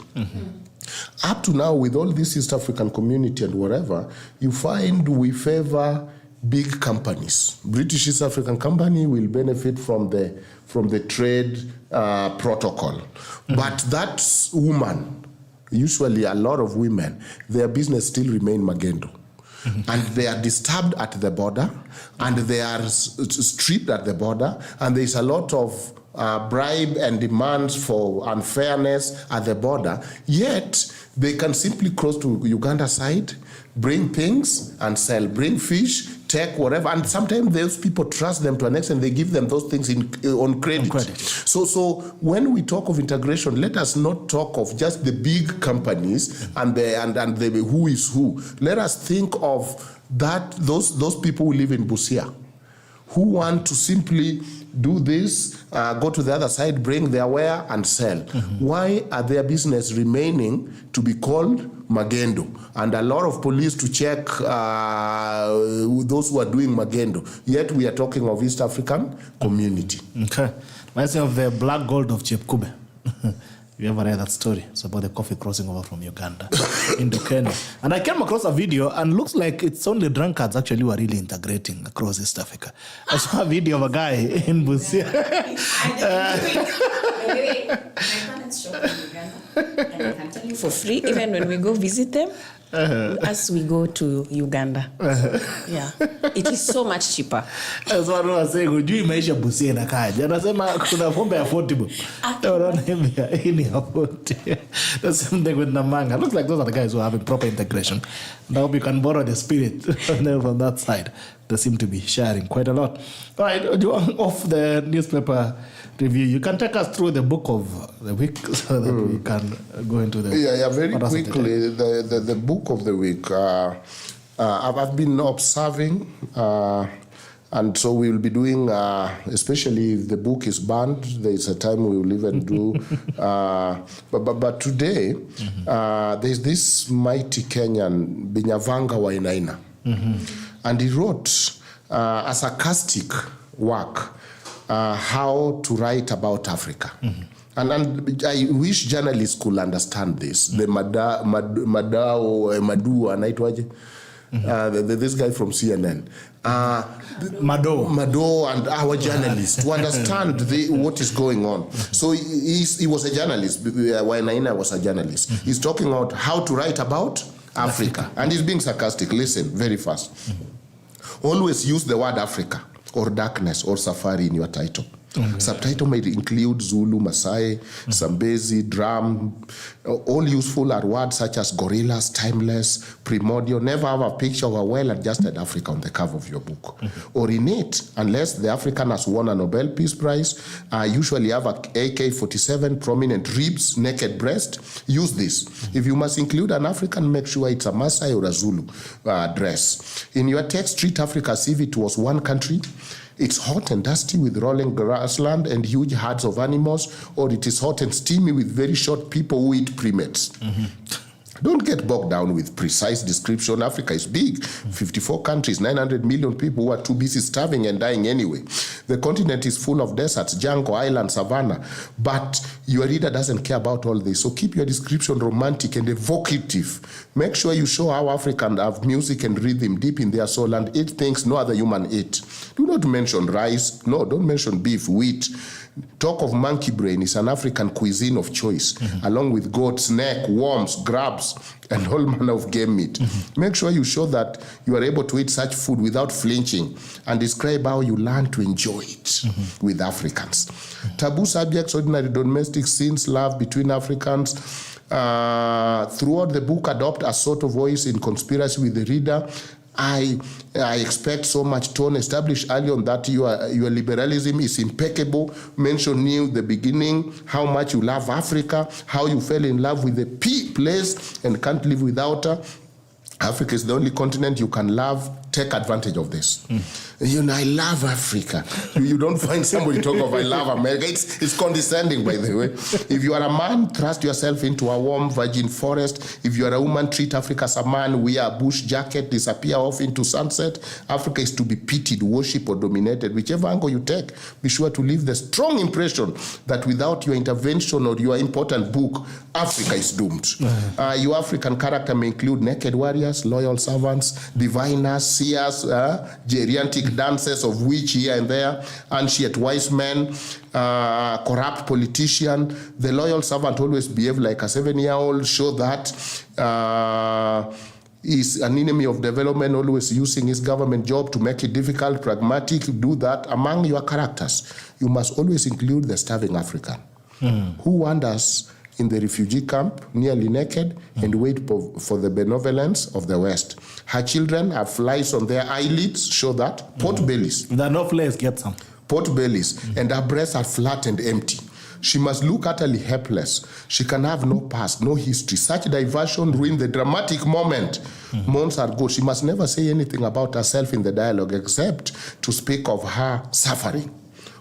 Speaker 3: Up to now, with all this East African community and whatever, you find we favor big companies. British East African Company will benefit from the trade protocol. But that woman, usually a lot of women, their business still remain magendo. And they are disturbed at the border, and they are stripped at the border, and there is a lot of bribe and demands for unfairness at the border, yet they can simply cross to Uganda side, bring things and sell, bring fish, take whatever, and sometimes those people trust them to an extent, they give them those things on credit. So when we talk of integration, let us not talk of just the big companies and the who is who. Let us think of that those people who live in Busia, who want to simply do this, go to the other side, bring their ware and sell. Why are their business remaining to be called magendo? And a lot of police to check those who are doing magendo. Yet we are talking of East African community.
Speaker 1: Okay. Reminds me of the black gold of Chepkube. You ever read that story? It's about the coffee crossing over from Uganda into Kenya. And I came across a video, and looks like it's only drunkards actually who are really integrating across East Africa. I saw a video of a guy in Busia.
Speaker 2: My parents shop in Uganda, and I can tell you for free, even when we go visit them, as we go to Uganda. Yeah, it is so much cheaper.
Speaker 1: That's what I was saying. Ujui maisha Busia na kaja. Anasema kuna pombe affordable. The same thing with Namanga. Looks like those are the guys who are having proper integration. Now we can borrow the spirit from that side. They seem to be sharing quite a lot. All right, off the newspaper review, you can take us through the book of the week so that we can go into the...
Speaker 3: Yeah, very quickly, the book of the week. I've been observing, and so we will be doing, especially if the book is banned, there's a time we will even do. But today, there's this mighty Kenyan, Binyavanga Wainaina. And he wrote a sarcastic work, how to write about Africa. And I wish journalists could understand this. The Madu anaitwaje? This guy from CNN. Mado and our journalists to understand what is going on. So he was a journalist. Wainaina was a journalist. He's talking about how to write about Africa. And he's being sarcastic. Listen, very fast. Always use the word Africa or darkness or safari in your title. Subtitle may include Zulu, Maasai, Zambezi, drum. All useful are words such as gorillas, timeless, primordial. Never have a picture of a well-adjusted Africa on the cover of your book. Or in it, unless the African has won a Nobel Peace Prize, usually have a AK-47, prominent ribs, naked breast. Use this. If you must include an African, make sure it's a Maasai or a Zulu dress. In your text, treat Africa as if it was one country. It's hot and dusty with rolling grassland and huge herds of animals, or it is hot and steamy with very short people who eat primates. Don't get bogged down with precise description. Africa is big, 54 countries, 900 million people who are too busy starving and dying anyway. The continent is full of deserts, jungle, islands, savanna. But your reader doesn't care about all this. So keep your description romantic and evocative. Make sure you show how Africans have music and rhythm deep in their soul and eat things no other human eat. Do not mention rice. No, don't mention beef, wheat. Talk of monkey brain is an African cuisine of choice, along with goat, snake, worms, grubs, and all manner of game meat. Make sure you show that you are able to eat such food without flinching and describe how you learn to enjoy it with Africans. Taboo subjects, ordinary domestic scenes, love between Africans. Throughout the book, adopt a sort of voice in conspiracy with the reader. I expect so much tone established early on that your liberalism is impeccable. Mention near the beginning how much you love Africa, how you fell in love with the place and can't live without her. Africa is the only continent you can love. Take advantage of this. You know, I love Africa. You don't find somebody talk of I love America. It's condescending, by the way. If you are a man, thrust yourself into a warm virgin forest. If you are a woman, treat Africa as a man. Wear a bush jacket, disappear off into sunset. Africa is to be pitied, worshipped, or dominated. Whichever angle you take, be sure to leave the strong impression that without your intervention or your important book, Africa is doomed. Your African character may include naked warriors, loyal servants, diviners, seers, geriatric dances of witch here and there, ancient wise men, corrupt politician. The loyal servant always behave like a 7-year-old, show that is an enemy of development, always using his government job to make it difficult, pragmatic. Do that. Among your characters, you must always include the starving African who wanders in the refugee camp, nearly naked, and wait for the benevolence of the West. Her children have flies on their eyelids, show that. Pot bellies.
Speaker 1: There are no flares, get some.
Speaker 3: Pot bellies, and her breasts are flat and empty. She must look utterly helpless. She can have no past, no history. Such diversion ruin the dramatic moment. Months are good. She must never say anything about herself in the dialogue except to speak of her suffering.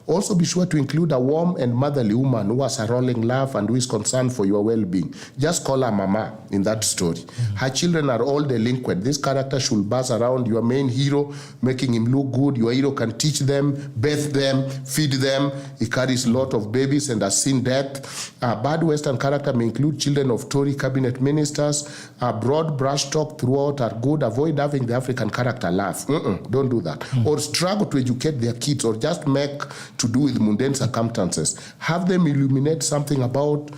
Speaker 3: Also be sure to include a warm and motherly woman who has a rolling laugh and who is concerned for your well-being. Just call her Mama in that story. Her children are all delinquent. This character should buzz around your main hero, making him look good. Your hero can teach them, bathe them, feed them. He carries a lot of babies and has seen death. A bad Western character may include children of Tory cabinet ministers. A broad brush talk throughout are good. Avoid having the African character laugh. Don't do that. Or struggle to educate their kids, or just make to do with mundane circumstances. Have them illuminate something about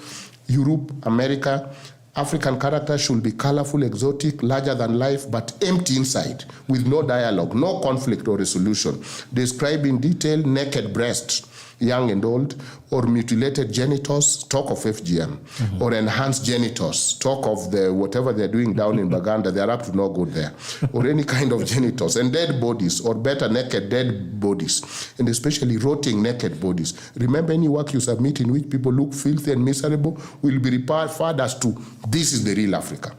Speaker 3: Europe, America. African character should be colorful, exotic, larger than life, but empty inside, with no dialogue, no conflict or resolution. Describe in detail naked breasts, young and old, or mutilated genitals, talk of FGM, or enhanced genitals, talk of the whatever they're doing down in Baganda, they're up to no good there, or any kind of genitals, and dead bodies, or better, naked dead bodies, and especially rotting naked bodies. Remember, any work you submit in which people look filthy and miserable will be referred as to, this is the real Africa.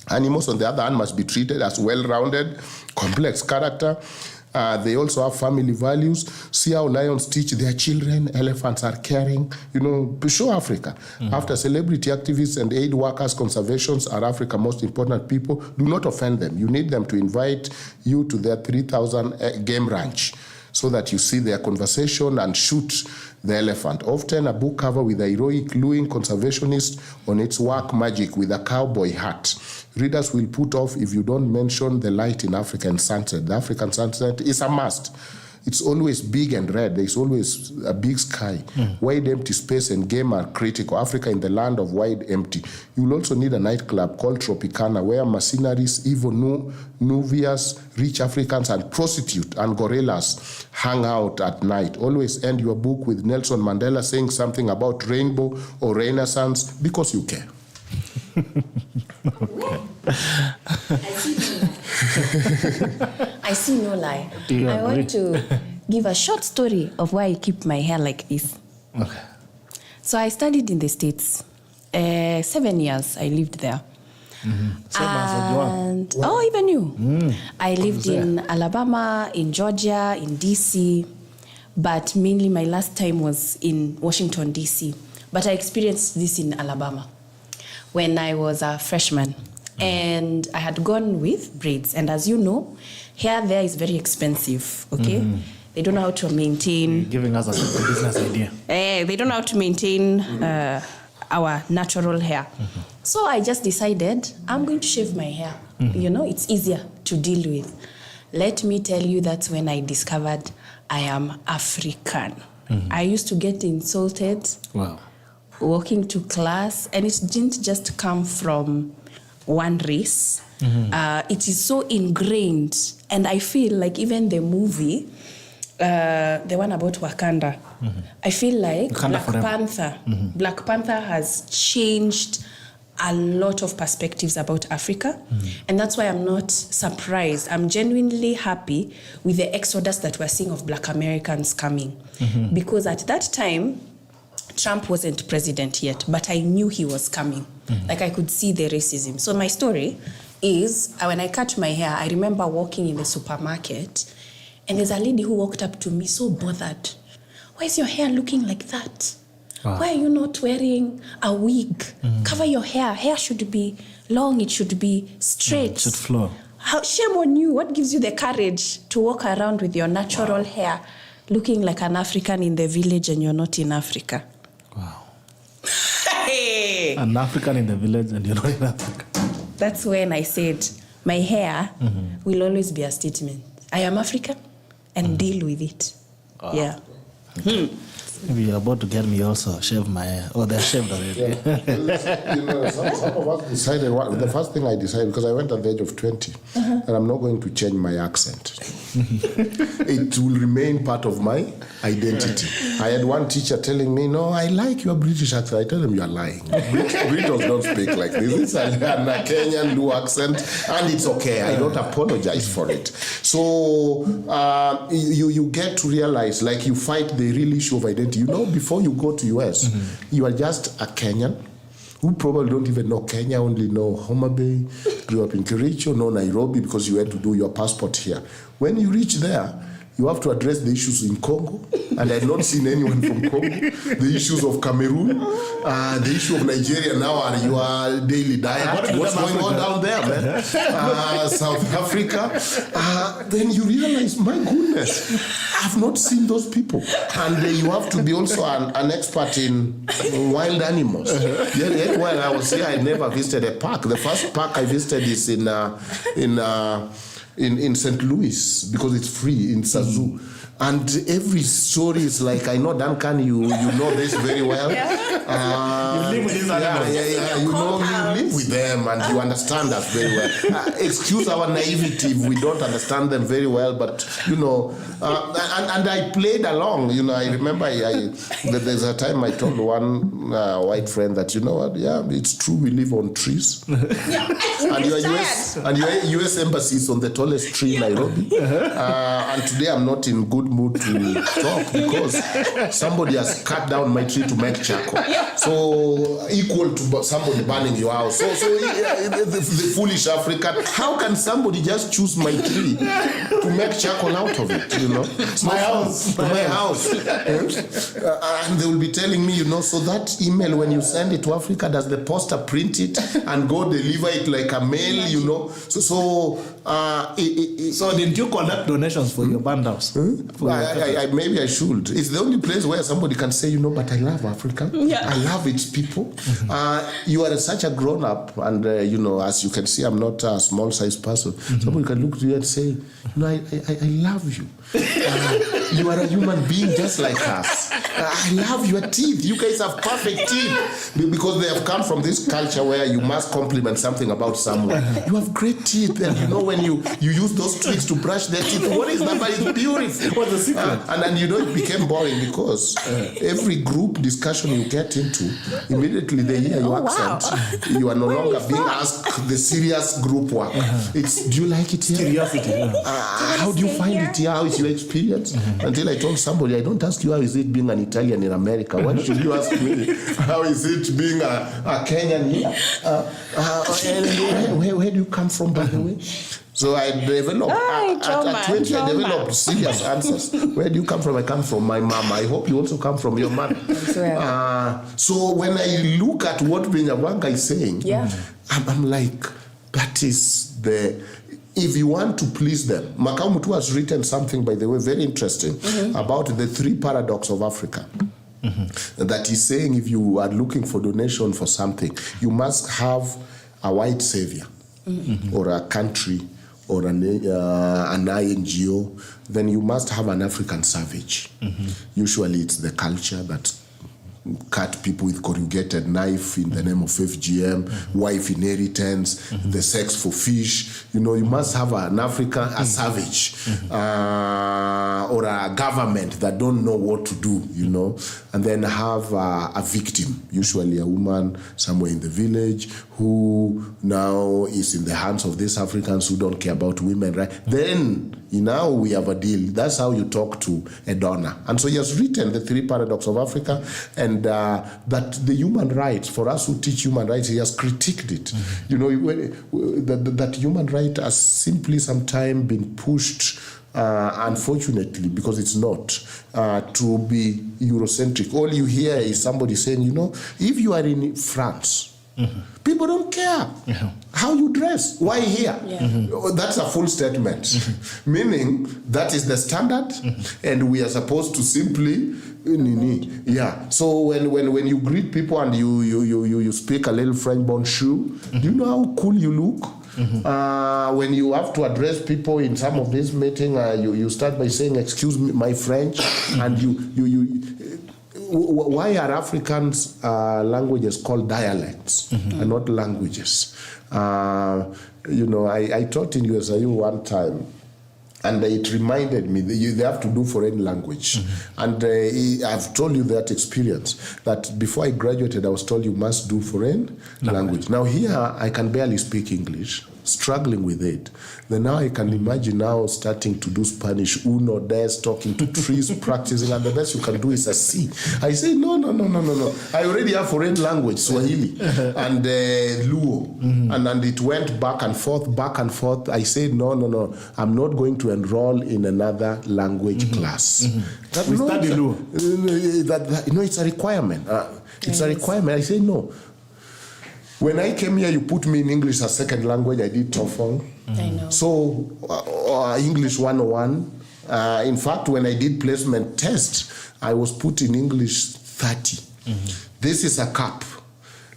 Speaker 3: Animals, on the other hand, must be treated as well-rounded, complex character. They also have family values. See how lions teach their children. Elephants are caring. You know, show Africa. After celebrity activists and aid workers, conservations are Africa's most important people. Do not offend them. You need them to invite you to their 3,000 game ranch so that you see their conversation and shoot the elephant. Often a book cover with a heroic looing conservationist on its work magic with a cowboy hat. Readers will put off if you don't mention the light in African sunset. The African sunset is a must. It's always big and red. There's always a big sky. Wide empty space and game are critical. Africa in the land of wide empty. You'll also need a nightclub called Tropicana where mercenaries, evil Nubians, rich Africans, and prostitutes and gorillas hang out at night. Always end your book with Nelson Mandela saying something about rainbow or renaissance because you care.
Speaker 2: I see no lie. I want to give a short story of why I keep my hair like this.
Speaker 1: Okay.
Speaker 2: So I studied in the States. 7 years I lived there.
Speaker 1: Same as Ojwang.
Speaker 2: Oh, even you. I lived in Alabama, in Georgia, in DC, but mainly my last time was in Washington, DC. But I experienced this in Alabama when I was a freshman. And I had gone with braids. And as you know, hair there is very expensive, okay? They don't know how to maintain...
Speaker 1: You're giving us a business idea.
Speaker 2: They don't know how to maintain our natural hair. So I just decided, I'm going to shave my hair. You know, it's easier to deal with. Let me tell you, that's when I discovered I am African. I used to get insulted walking to class, and it didn't just come from one race. It is so ingrained, and I feel like even the movie, the one about Wakanda, I feel like Black Panther has changed a lot of perspectives about Africa, and that's why I'm not surprised. I'm genuinely happy with the exodus that we're seeing of Black Americans coming, because at that time, Trump wasn't president yet, but I knew he was coming. Like I could see the racism. So my story is when I cut my hair, I remember walking in the supermarket and there's a lady who walked up to me so bothered. Why is your hair looking like that? Wow. Why are you not wearing a wig? Cover your hair. Hair should be long. It should be straight.
Speaker 1: It should flow.
Speaker 2: Shame on you. What gives you the courage to walk around with your natural hair looking like an African in the village and you're not in Africa?
Speaker 1: Wow.
Speaker 2: Hey!
Speaker 1: An African in the village and you're not in Africa.
Speaker 2: That's when I said, my hair will always be a statement. I am African and deal with it. Wow. Yeah.
Speaker 1: Maybe you're about to get me also shave my hair. Oh, they're shaved already.
Speaker 3: Yeah. Some of us decided, the first thing I decided, because I went at the age of 20, and I'm not going to change my accent. It will remain part of my identity. I had one teacher telling me, no, I like your British accent. I tell him, you're lying. British don't speak like this. It's a Kenyan do accent, and it's okay. I don't apologize for it. So you get to realize, like, you fight the real issue of identity. You know, before you go to US, you are just a Kenyan who probably don't even know Kenya, only know Homa Bay, grew up in Kericho, know Nairobi because you had to do your passport here. When you reach there, you have to address the issues in Congo, and I've not seen anyone from Congo, the issues of Cameroon, the issue of Nigeria now are your daily diet. What's going on down there, man? South Africa. Then you realize, my goodness, I've not seen those people. And you have to be also an expert in wild animals. Yet while I was here, I never visited a park. The first park I visited is in St. Louis, because it's free in Sazoo. And every story is like, I know Duncan, you know this very well.
Speaker 1: You live with these animals.
Speaker 3: You know, you live with them and you understand us very well. Excuse our naivety if we don't understand them very well, but, you know, and I played along. You know, I remember there's a time I told one white friend that, you know what, yeah, it's true, we live on trees. And your US embassy is on the tallest tree in Nairobi. And today I'm not in good mood to talk because somebody has cut down my tree to make charcoal. So equal to somebody burning your house. So the foolish African, how can somebody just choose my tree to make charcoal out of it? You know, it's my house. And they will be telling me, you know, so that email, when you send it to Africa, does the poster print it and go deliver it like a mail? You know, so
Speaker 1: didn't you collect donations for your band house?
Speaker 3: Maybe I should. It's the only place where somebody can say, you know, but I love Africa. Yeah. I love its people. You are such a grown-up, and, you know, as you can see, I'm not a small-sized person. Somebody can look to you and say, you know, I love you. You are a human being just like us. I love your teeth. You guys have perfect teeth. Because they have come from this culture where you must compliment something about someone. You have great teeth, and you know, when you use those tricks to brush their teeth, what is that? But it's beautiful. What's the secret? And you know, it became boring because every group discussion you get into, immediately they hear your accent. Wow. You are no longer being asked the serious group work. It's, do you like it here?
Speaker 1: Curiosity.
Speaker 3: How do you find it here? How is your experience? Until I told somebody, I don't ask you how is it being an Italian in America. What should you ask me? How is it being a Kenyan here? Where do you come from, by the way? So I developed, at 20, I developed serious answers. Where do you come from? I come from my mom. I hope you also come from your mother. So when I look at what Binyabanga is saying, I'm like, that is the... If you want to please them, Makau Mutu has written something, by the way, very interesting, about the 3 paradoxes of Africa. That is saying, if you are looking for donation for something, you must have a white savior, or a country, or an INGO. Then you must have an African savage. Usually it's the culture that cut people with corrugated knife in the name of FGM, wife inheritance, the sex for fish. You know, you must have an African, a savage, or a government that don't know what to do, you know, and then have a victim, usually a woman somewhere in the village who now is in the hands of these Africans who don't care about women, right? Then now we have a deal. That's how you talk to a donor. And so he has written the 3 paradoxes of Africa, and and that the human rights, for us who teach human rights, he has critiqued it. You know, that human right has simply sometimes been pushed, unfortunately, because it's not, to be Eurocentric. All you hear is somebody saying, you know, if you are in France, people don't care how you dress. Why here? That's a full statement, meaning that is the standard, and we are supposed to simply, So when you greet people and you speak a little French bonjour, do you know how cool you look? When you have to address people in some of these meetings, you start by saying, "Excuse me, my French," and why are Africans languages called dialects and not languages? You know, I taught in USIU one time, and it reminded me that they have to do foreign language. And I've told you that experience, that before I graduated, I was told you must do foreign language. Now here, I can barely speak English, struggling with it. Then now I can imagine now starting to do Spanish, uno, des, talking to trees, practicing, and the best you can do is a C. I say, no. I already have foreign language, Swahili, and Luo. And it went back and forth. I said, no. I'm not going to enroll in another language class.
Speaker 1: We study Luo.
Speaker 3: It's a requirement. It's a requirement. I say, no. When I came here, you put me in English as second language. I did TOEFL.
Speaker 2: I know.
Speaker 3: So English 101. In fact, when I did placement test, I was put in English 30. This is a cap.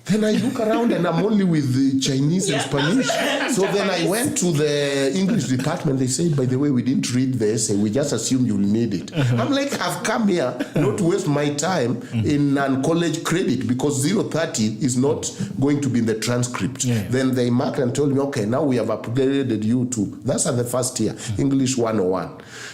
Speaker 3: Then I look around and I'm only with the Chinese and Spanish. So then I went to the English department. They said, by the way, we didn't read the essay. We just assumed you'll need it. I'm like, I've come here not to waste my time in college credit, because 030 is not going to be in the transcript. Then they marked and told me, okay, now we have upgraded you to, that's at the first year, English 101.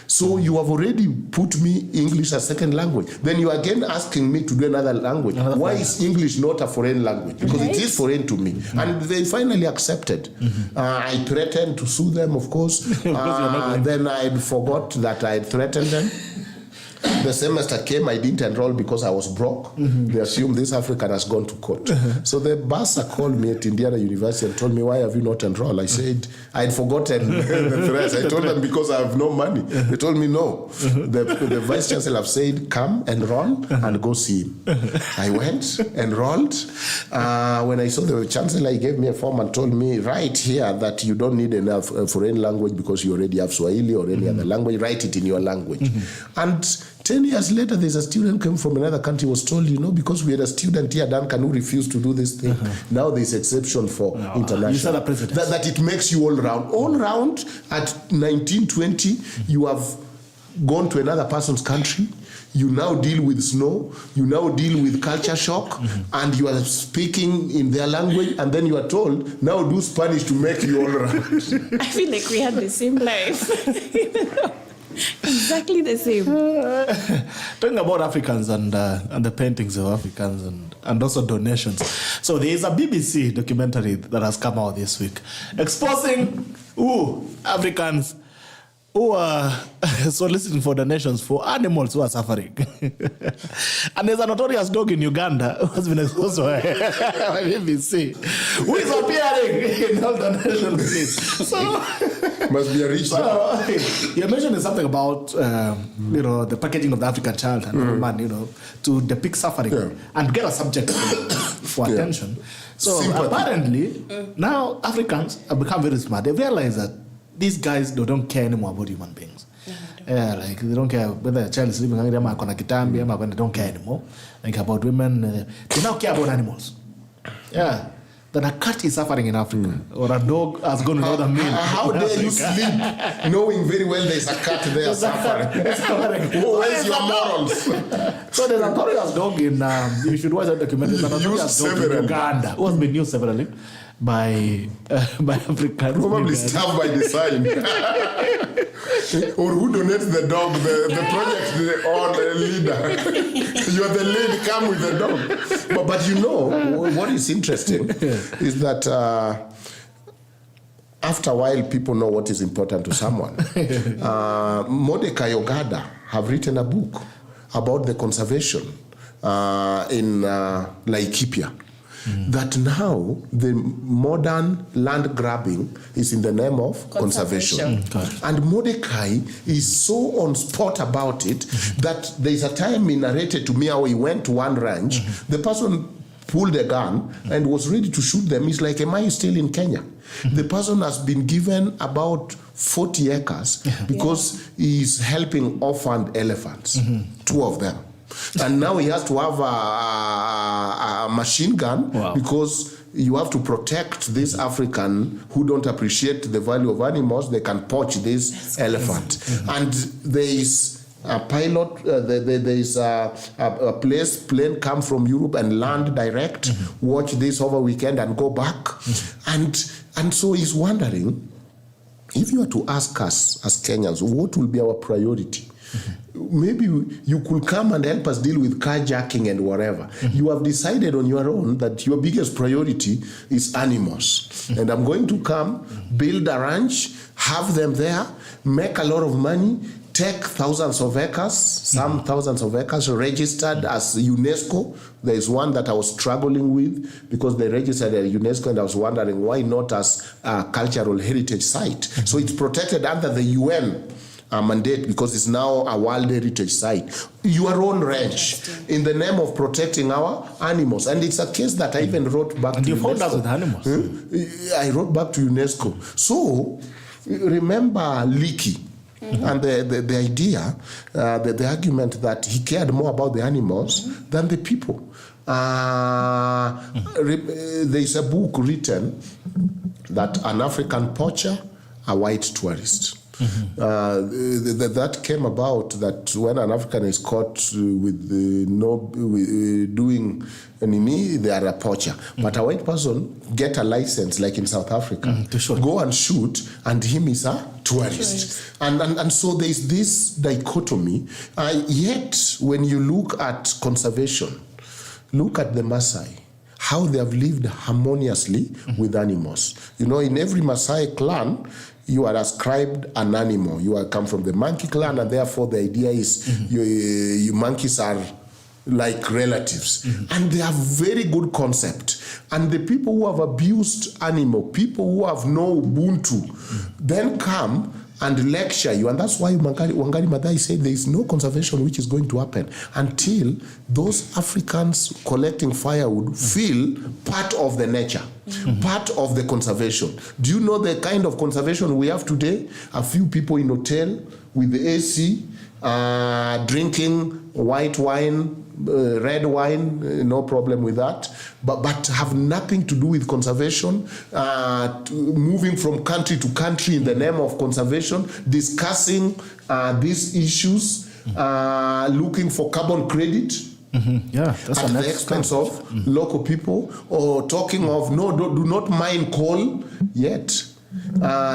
Speaker 3: So you have already put me English as second language. Then you are again asking me to do another language. Why is English not a foreign language? Because it is foreign to me. And they finally accepted. I threatened to sue them, of course. Then I forgot that I had threatened them. The semester came, I didn't enroll because I was broke. They assumed this African has gone to court. So the bursar called me at Indiana University and told me, why have you not enrolled? I said, I had forgotten the threats. I told them, because I have no money. They told me, no. The vice chancellor have said, come, enroll, and go see him. I went, enrolled. When I saw the chancellor, he gave me a form and told me, write here that you don't need enough foreign language because you already have Swahili or any other language. Write it in your language. And 10 years later, there's a student came from another country, was told, because we had a student here, Duncan, who refused to do this thing. Now there's exception for international.
Speaker 1: You said
Speaker 3: that it makes you all round. All round, at 19, 20, you have gone to another person's country. You now deal with snow. You now deal with culture shock. And you are speaking in their language. And then you are told, now do Spanish to make you all round.
Speaker 2: I feel like we had the same life. Exactly the same.
Speaker 1: Talking about Africans and the paintings of Africans and also donations. So there is a BBC documentary that has come out this week exposing Africans who are soliciting for donations for animals who are suffering. And there's a notorious dog in Uganda who has been exposed by BBC, who is appearing in all donation lists. So
Speaker 3: must be a rich dog.
Speaker 1: You mentioned something about the packaging of the African child and man, to depict suffering and get a subject for attention. So apparently now Africans have become very smart. They realize that these guys they don't care anymore about human beings. Like they don't care whether a child is living hungry or when they don't care anymore. Like about women, they now care about animals. That a cat is suffering in Africa or a dog has gone without a meal.
Speaker 3: How dare you sleep knowing very well there's a cat there suffering? Where's your morals?
Speaker 1: So there's a notorious dog in, you should watch that documentary. There's a notorious dog in Uganda who has been used severally by Africans.
Speaker 3: Probably staffed by design. Or who donates the dog, the project or the leader. You're the lead, come with the dog. But what is interesting is that after a while, people know what is important to someone. Mordecai Ogada have written a book about the conservation in Laikipia. That now the modern land grabbing is in the name of conservation. And Mordecai is so on spot about it that there is a time he narrated to me how he went to one ranch. The person pulled a gun and was ready to shoot them. He's like, am I still in Kenya? The person has been given about 40 acres because he's helping orphaned elephants, 2 of them. And now he has to have a machine gun because you have to protect this African who don't appreciate the value of animals. They can poach this elephant. And there is a pilot, there is a plane come from Europe and land direct, watch this over weekend and go back. And so he's wondering, if you were to ask us as Kenyans, what will be our priority? Maybe you could come and help us deal with carjacking and whatever. You have decided on your own that your biggest priority is animals. And I'm going to come, build a ranch, have them there, make a lot of money, take thousands of acres, some thousands of acres registered as UNESCO. There is one that I was struggling with because they registered at UNESCO and I was wondering why not as a cultural heritage site. So it's protected under the UN mandate because it's now a World Heritage Site. Your own ranch in the name of protecting our animals. And it's a case that I even wrote back to UNESCO. And you found out with animals? I wrote back to UNESCO. So, remember Leakey. And the idea, the argument that he cared more about the animals than the people. There is a book written that an African poacher, a white tourist. That came about that when an African is caught with doing enemy, they are a poacher. But a white person get a license, like in South Africa, to shoot. Go and shoot, and him is a tourist. And so there is this dichotomy. Yet, when you look at conservation, look at the Maasai, how they have lived harmoniously with animals. You know, in every Maasai clan, you are ascribed an animal. You are come from the monkey clan, and therefore the idea is you monkeys are like relatives. And they have very good concept. And the people who have abused animal, people who have no Ubuntu, then come and lecture you. And that's why Wangari Maathai said there is no conservation which is going to happen until those Africans collecting firewood feel part of the nature, part of the conservation. Do you know the kind of conservation we have today? A few people in hotel with the AC, drinking white wine, red wine, no problem with that, but have nothing to do with conservation, moving from country to country in the name of conservation, discussing these issues, looking for carbon credit. That's at the expense of local people, or talking of do not mine coal yet,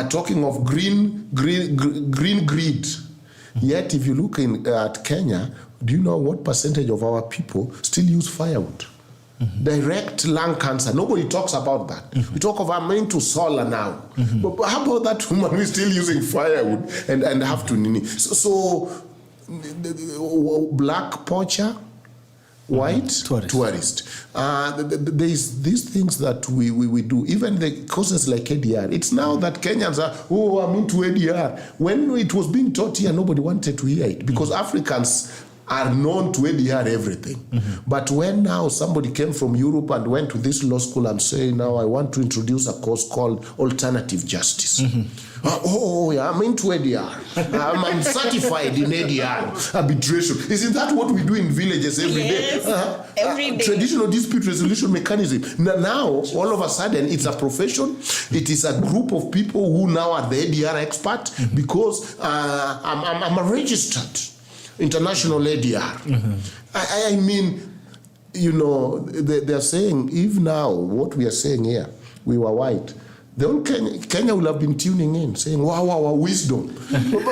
Speaker 3: talking of green grid. Yet, if you look at Kenya, do you know what percentage of our people still use firewood? Direct lung cancer. Nobody talks about that. We talk of I'm into solar now. But how about that woman who is still using firewood and have to? So black poacher, white tourist. There's these things that we do. Even the causes like ADR. It's now that Kenyans are, I'm into ADR. When it was being taught here, nobody wanted to hear it because Africans are known to ADR everything. But when now somebody came from Europe and went to this law school and say, now I want to introduce a course called alternative justice. I'm into ADR. I'm certified in ADR, arbitration. Isn't that what we do in villages every day? Every day. Traditional dispute resolution mechanism. Now, all of a sudden, it's a profession. It is a group of people who now are the ADR expert because I'm a registered international ADR. I mean, you know, they're saying, if now what we are saying here, we were white, the whole Kenya will have been tuning in, saying, wow, wisdom.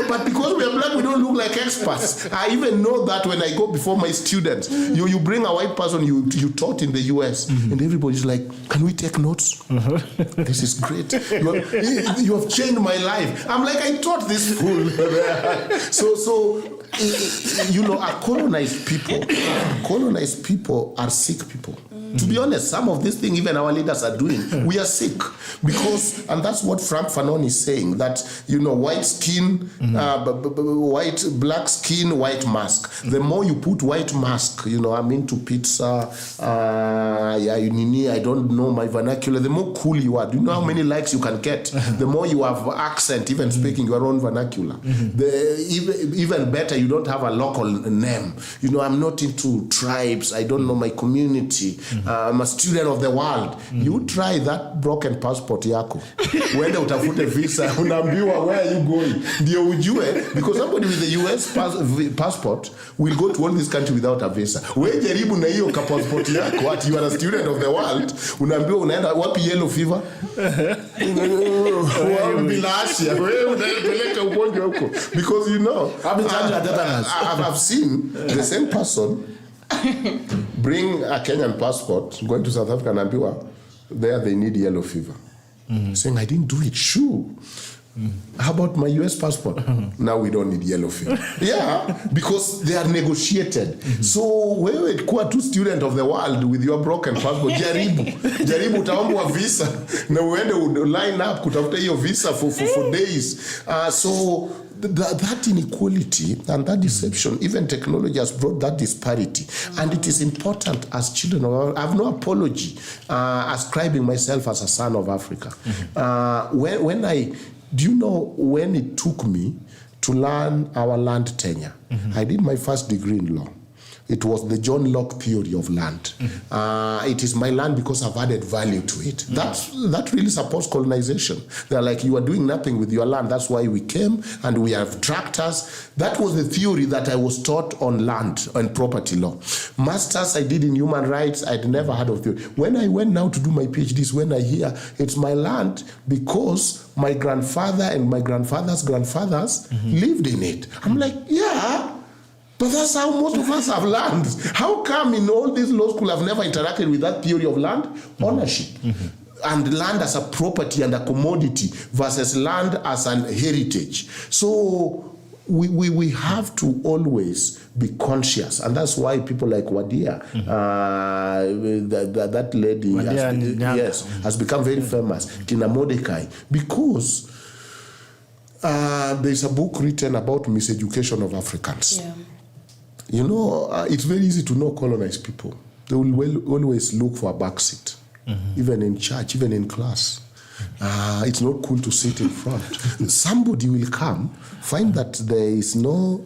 Speaker 3: but because we are black, we don't look like experts. I even know that when I go before my students, you bring a white person you taught in the US, and everybody's like, can we take notes? This is great. You have changed my life. I'm like, I taught this fool. So colonized people are sick people. To be honest, some of these things even our leaders are doing, we are sick. Because, and that's what Frank Fanon is saying, that, white skin, black skin, white mask. The more you put white mask, I'm into pizza, I don't know my vernacular, the more cool you are. Do you know how many likes you can get? The more you have accent, even speaking your own vernacular. Even better, you don't have a local name. I'm not into tribes, I don't know my community. I'm a student of the world. You try that broken passport yako. Wenda utafute visa, unaambiwa where are you going? Ndio ujue, because somebody with the US passport will go to all this country without a visa. Wewe jaribu na hiyo passport yako, at you are a student of the world, unaambiwa unaenda wapi yellow fever? Bilasia, wewe unapeleka ugonjwa huko. Because I've seen the same person bring a Kenyan passport, going to South Africa and Ambiwa, there they need yellow fever. Saying, I didn't do it, sure. How about my US passport? Now we don't need yellow fever. Yeah, because they are negotiated. So wewe kuwa tu student of the world with your broken passport, jaribu utaombwa visa na uende line up kutafuta hiyo visa for days. So that inequality and that deception, even technology has brought that disparity. And it is important as children I have no apology ascribing myself as a son of Africa. Do you know when it took me to learn our land tenure? I did my first degree in law. It was the John Locke theory of land. It is my land because I've added value to it. That really supports colonization. They're like, you are doing nothing with your land. That's why we came and we have tractors. That was the theory that I was taught on land and property law. Masters I did in human rights, I'd never heard of theory. When I went now to do my PhDs, when I hear it's my land because my grandfather and my grandfather's grandfathers lived in it. I'm like, yeah. But that's how most of us have land. How come in all these law schools I've never interacted with that theory of land? Ownership. And land as a property and a commodity versus land as an heritage. So we have to always be conscious. And that's why people like Wadia, that lady has become very famous, Kina Mordecai, because there's a book written about miseducation of Africans. Yeah. It's very easy to know colonized people. They will always look for a backseat, even in church, even in class. It's not cool to sit in front. Somebody will come, find that there is no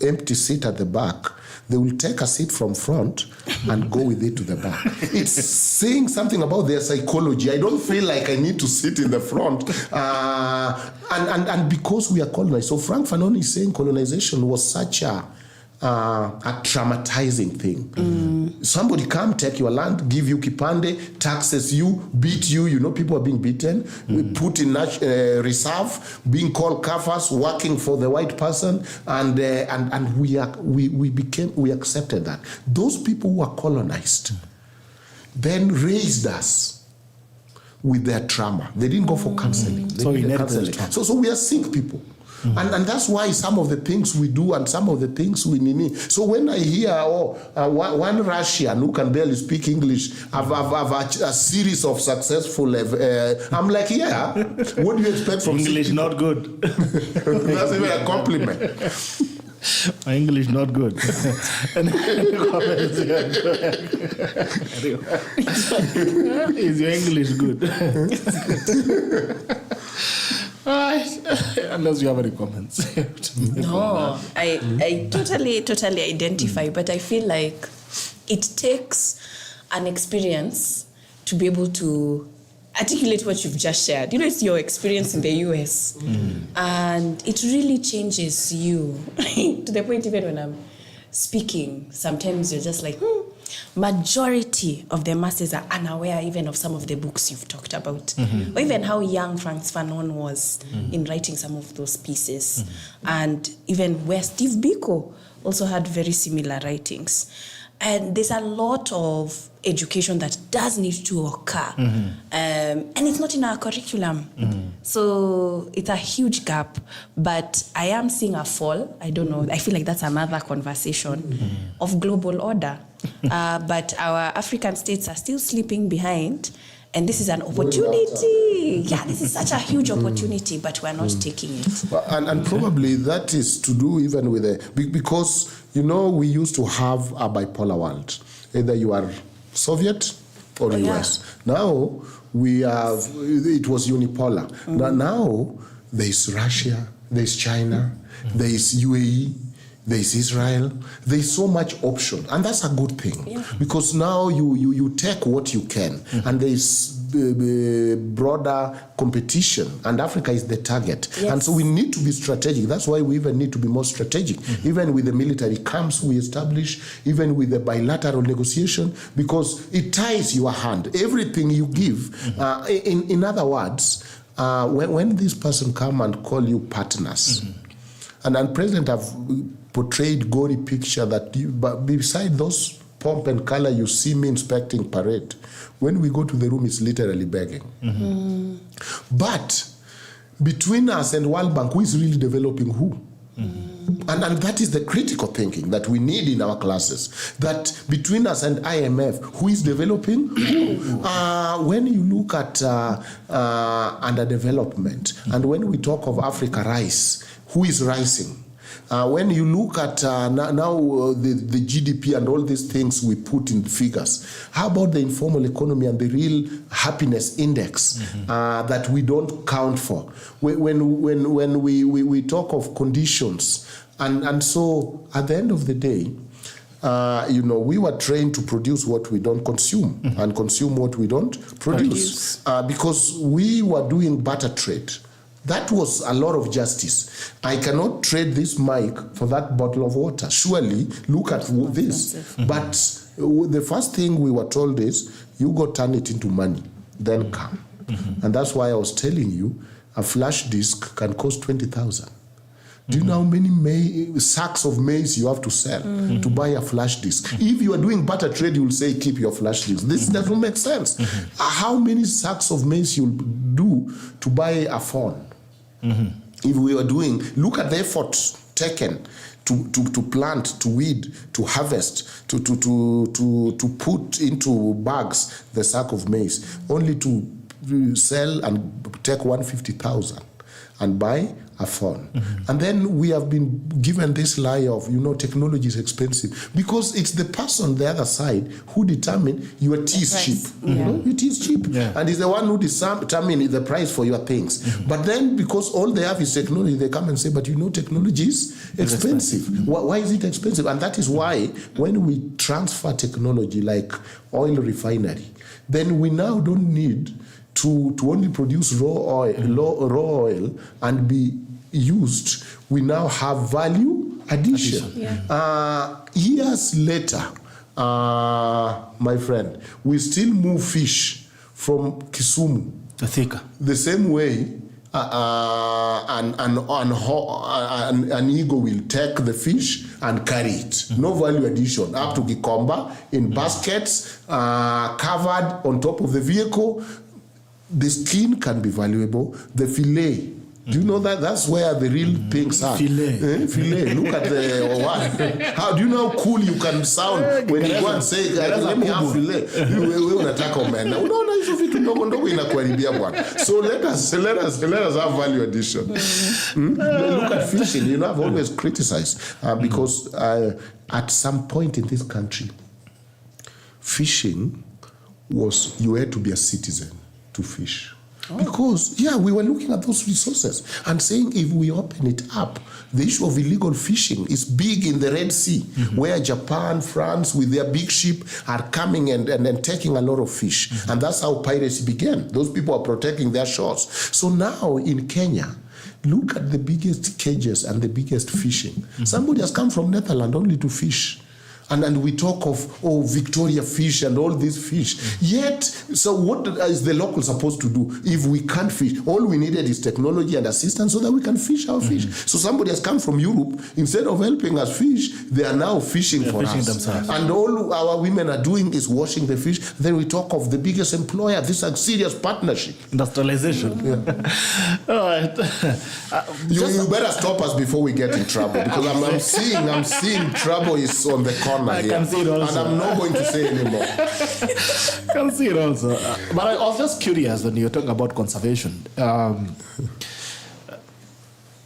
Speaker 3: empty seat at the back. They will take a seat from front and go with it to the back. It's saying something about their psychology. I don't feel like I need to sit in the front. And because we are colonized. So Frank Fanon is saying colonization was such a traumatizing thing. Somebody come, take your land, give you kipande, taxes you, beat you. People are being beaten. We put in reserve, being called kafirs, working for the white person, and we accepted that. Those people who are colonized then raised us with their trauma. They didn't go for counseling. So we are sick people. And that's why some of the things we do and some of the things we need. So when I hear, one Russian who can barely speak English have a series of successful, I'm like, yeah, what do you expect from
Speaker 1: English? Not good.
Speaker 3: That's even a compliment.
Speaker 1: My English not good. Is your English good? Unless you have any comments.
Speaker 2: No, I totally identify, but I feel like it takes an experience to be able to articulate what you've just shared. It's your experience in the US. And it really changes you to the point even when I'm speaking, sometimes you're just like, majority of the masses are unaware even of some of the books you've talked about, or even how young Frank Fanon was in writing some of those pieces, and even where Steve Biko also had very similar writings. And there's a lot of education that does need to occur. And it's not in our curriculum. So it's a huge gap. But I am seeing a fall. I don't know. I feel like that's another conversation of global order. But our African states are still slipping behind. And this is an opportunity. Yeah, this is such a huge opportunity, but we're not taking it.
Speaker 3: And probably that is to do even with because, we used to have a bipolar world. Either you are Soviet or US. Now it was unipolar. Now there's Russia, there's China, there's UAE, there's Israel. There's so much option, and that's a good thing because now you take what you can, and there's broader competition, and Africa is the target. And so we need to be strategic. That's why we even need to be more strategic, even with the military camps we establish, even with the bilateral negotiation, because it ties your hand. Everything you give, in other words, when this person come and call you partners, and President have portrayed gory picture that but beside those pomp and color you see me inspecting parade, when we go to the room it's literally begging. But between us and World Bank, who is really developing who? And that is the critical thinking that we need in our classes, that between us and IMF, who is developing who? When you look at underdevelopment, and when we talk of Africa rice, who is rising? When you look at now the GDP and all these things we put in figures, how about the informal economy and the real happiness index that we don't count for? When we talk of conditions, and so at the end of the day, we were trained to produce what we don't consume and consume what we don't produce. Because we were doing barter trade. That was a lot of justice. I cannot trade this mic for that bottle of water. Surely, look at this. But the first thing we were told is, you go turn it into money, then come. And that's why I was telling you, a flash disk can cost 20,000. Do you know how many sacks of maize you have to sell to buy a flash disk? If you are doing barter trade, you will say, keep your flash disk. This doesn't make sense. How many sacks of maize you'll do to buy a phone? If we were doing, look at the efforts taken to plant, to weed, to harvest, to put into bags the sack of maize, only to sell and take 150,000 and buy a phone. And then we have been given this lie of, technology is expensive, because it's the person on the other side who determine your tea is cheap. It is cheap. And it's the one who determine the price for your things. But then because all they have is technology, they come and say, but technology is expensive. Why is it expensive? And that is why when we transfer technology like oil refinery, then we now don't need to only produce raw oil and be used. We now have value addition. Years later, my friend, we still move fish from Kisumu. The same way an eagle will take the fish and carry it. No value addition. Up to Gikomba in baskets, covered on top of the vehicle. The skin can be valuable. The fillet. Do you know that? That's where the real things are. Fillet. Fillet. Look at the one. How do you know how cool you can sound when you go and say, let me have fillet. So let us have value addition. Look at fishing. I've always criticized because at some point in this country, fishing was, you had to be a citizen to fish. Because, we were looking at those resources and saying if we open it up, the issue of illegal fishing is big in the Red Sea, where Japan, France, with their big ship are coming and taking a lot of fish. And that's how piracy began. Those people are protecting their shores. So now in Kenya, look at the biggest cages and the biggest fishing. Somebody has come from Netherlands only to fish. And we talk of, Victoria fish and all these fish. Yet, so what is the local supposed to do if we can't fish? All we needed is technology and assistance so that we can fish our fish. So somebody has come from Europe, instead of helping us fish, they are now fishing for us. Themselves. And all our women are doing is washing the fish. Then we talk of the biggest employer. This is a serious partnership.
Speaker 1: Industrialization. All right.
Speaker 3: You better stop us before we get in trouble, because I'm seeing trouble is on the corner.
Speaker 1: I can see it also.
Speaker 3: And I'm not going to say anymore.
Speaker 1: I can see it also. But I was just curious when you're talking about conservation.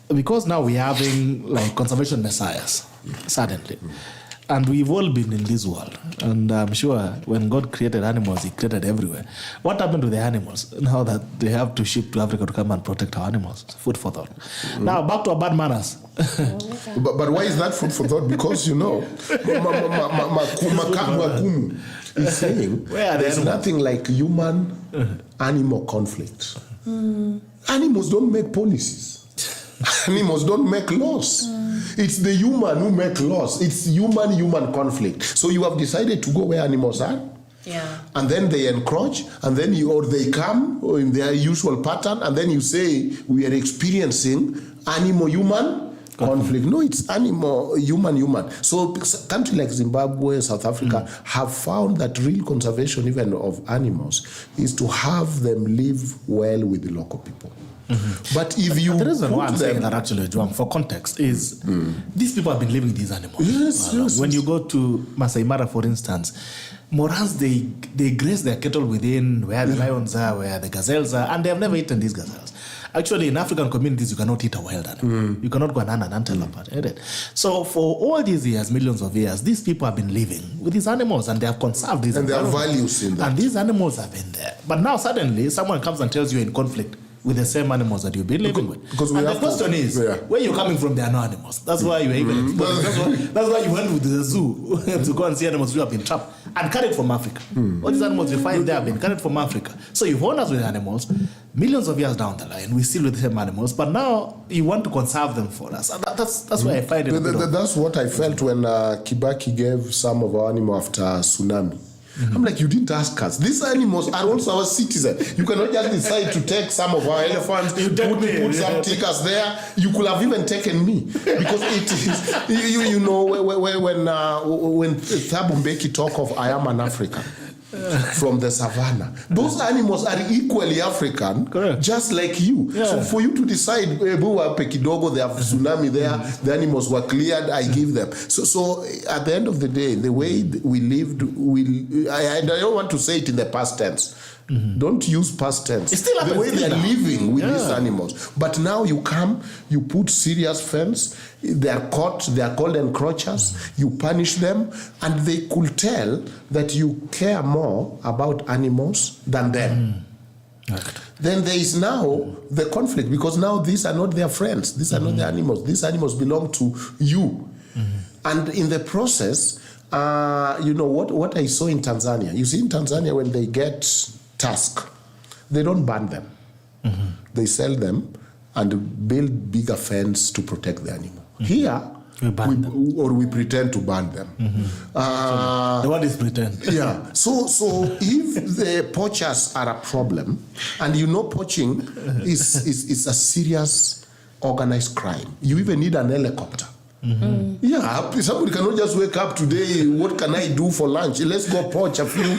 Speaker 1: Because now we're having like conservation messiahs, suddenly. And we've all been in this world. And I'm sure when God created animals, he created everywhere. What happened to the animals now that they have to ship to Africa to come and protect our animals? Food for thought. Now, back to our bad manners.
Speaker 3: But why is that food for thought? Because, Makamu is saying there's nothing like human-animal conflict. Animals don't make policies. Animals don't make laws. It's the human who make laws. It's human conflict. So you have decided to go where animals are.
Speaker 2: Yeah.
Speaker 3: And then they encroach, and then they come in their usual pattern, and then you say we are experiencing animal-human conflict. No, it's animal, human. So countries like Zimbabwe, South Africa have found that real conservation even of animals is to have them live well with the local people. But if you
Speaker 1: the reason why I'm saying that actually, Ojwang, for context, is these people have been living with these animals.
Speaker 3: Yes.
Speaker 1: When you go to Masai Mara, for instance, Morans, they graze their cattle within where the lions are, where the gazelles are, and they have never eaten these gazelles. Actually, in African communities, you cannot eat a wild animal. You cannot go and hunt an antelope. So for all these years, millions of years, these people have been living with these animals, and they have conserved these animals.
Speaker 3: And there are values in that.
Speaker 1: And these animals have been there. But now suddenly, someone comes and tells you you're in conflict with the same animals that you've been living with. And the question is, where you're coming from, there are no animals. That's why you're even exposed. That's why you went with the zoo to go and see animals who have been trapped and carried from Africa. All these animals you find there have been carried from Africa. So you've owned us with animals, millions of years down the line, we still with the same animals, but now you want to conserve them for us. And that's why I find it
Speaker 3: That's what I felt when Kibaki gave some of our animals after tsunami. I'm like, you didn't ask us. These animals are also our citizens. You cannot just decide to take some of our elephants, put some tigers there. You could have even taken me, because it is, when Thabo Mbeki talk of I am an African from the savannah, those animals are equally African.
Speaker 1: Correct.
Speaker 3: Just like you. So for you to decide, Pekidogo, they have tsunami there, the animals were cleared, I give them. So at the end of the day, the way we lived, I don't want to say it in the past tense. Don't use past tense. The way they are living with these animals. But now you come, you put serious fence, they are caught, they are called encroachers, you punish them, and they could tell that you care more about animals than them. Then there is now the conflict, because now these are not their friends, these are not their animals, these animals belong to you. And in the process, what I saw in Tanzania, you see in Tanzania when they get tusk, they don't ban them. They sell them and build bigger fence to protect the animal. Here, we pretend to ban them.
Speaker 1: The word is pretend.
Speaker 3: Yeah. So if the poachers are a problem, and poaching is a serious organized crime, you even need an helicopter. Yeah, somebody cannot just wake up today, what can I do for lunch? Let's go poach a few.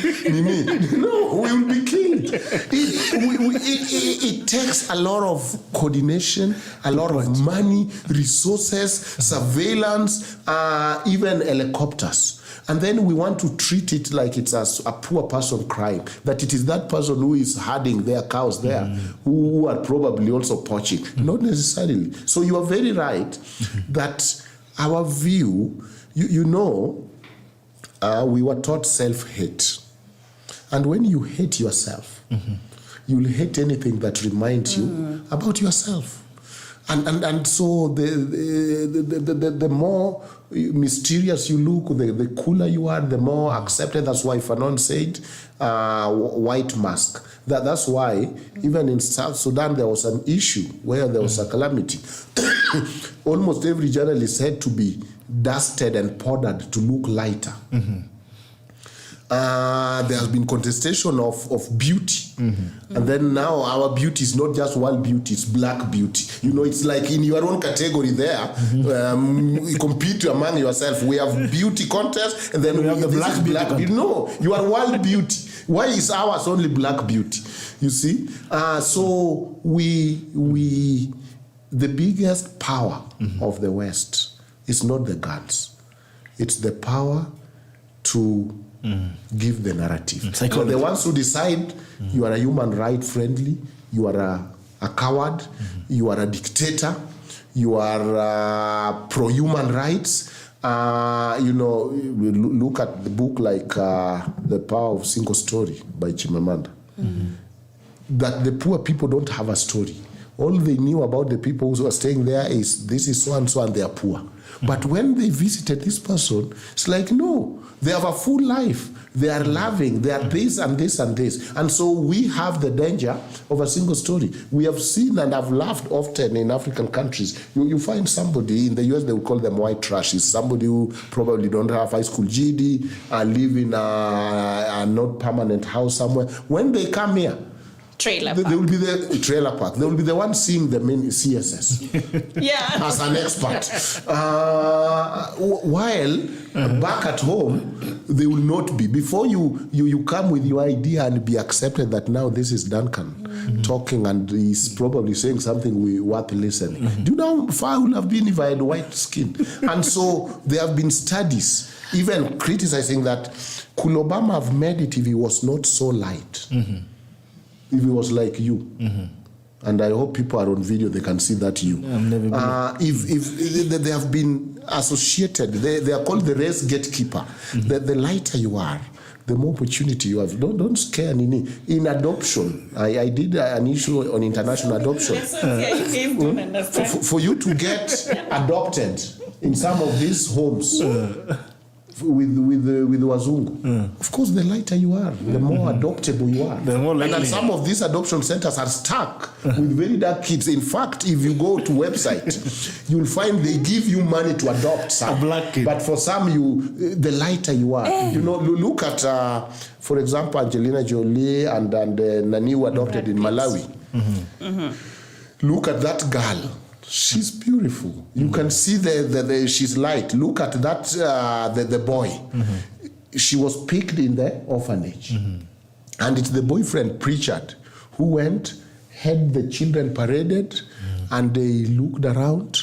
Speaker 3: No, we will be killed. It takes a lot of coordination, a lot of money, resources, surveillance, even helicopters. And then we want to treat it like it's a poor person crime, that it is that person who is herding their cows there, who are probably also poaching. Not necessarily. So you are very right that our view, we were taught self-hate. And when you hate yourself, you'll hate anything that reminds you about yourself. And so the more mysterious you look, the cooler you are, the more accepted. That's why Fanon said white mask. That's why even in South Sudan there was an issue where there was a calamity. almost every journalist had to be dusted and powdered to look lighter. There has been contestation of beauty. And then now our beauty is not just one beauty, it's black beauty. You know, it's like in your own category there, you compete among yourself. We have beauty contest, and then we have the black beauty. No, you are world beauty. Why is ours only black beauty? You see? So we the biggest power of the West is not the guns. It's the power to give the narrative. The ones who decide you are a human right friendly, you are a coward, you are a dictator, you are pro-human rights. You know, look at the book like The Power of Single Story by Chimamanda. That the poor people don't have a story. All they knew about the people who are staying there is this is so and they are poor. But when they visited this person, it's like, no, they have a full life. They are loving. They are this and this and this. And so we have the danger of a single story. We have seen and have laughed often in African countries. You find somebody in the US, they will call them white trash. It's somebody who probably don't have high school GED, live in a not permanent house somewhere. When they come here,
Speaker 2: Trailer
Speaker 3: they
Speaker 2: park.
Speaker 3: will be the trailer park. They will be the one seeing the main CSS
Speaker 2: Yeah.
Speaker 3: as an expert. While back at home, they will not be. Before you come with your idea and be accepted that now this is Duncan talking and he's probably saying something worth listening. Do you know how far I would have been if I had white skin? And so there have been studies even criticizing that could Obama have made it if he was not so light? If he was like you. And I hope people are on video, they can see that you. If they have been associated, they are called the race gatekeeper. The lighter you are, the more opportunity you have. Don't scare Nini. In adoption, I did an issue on international adoption. For you to get adopted in some of these homes, with Wazungu. Of course, the lighter you are, the more adoptable you are.
Speaker 1: The more likely.
Speaker 3: And some of these adoption centers are stuck with very dark kids. In fact, if you go to website, you'll find they give you money to adopt some.
Speaker 1: A black kid.
Speaker 3: But for some, the lighter you are. You know, look at, for example, Angelina Jolie and Nani who adopted in Malawi. Look at that girl. She's beautiful. You can see she's light. Look at that, the boy. She was picked in the orphanage. And it's the boyfriend, Pritchard, who went, had the children paraded, and they looked around,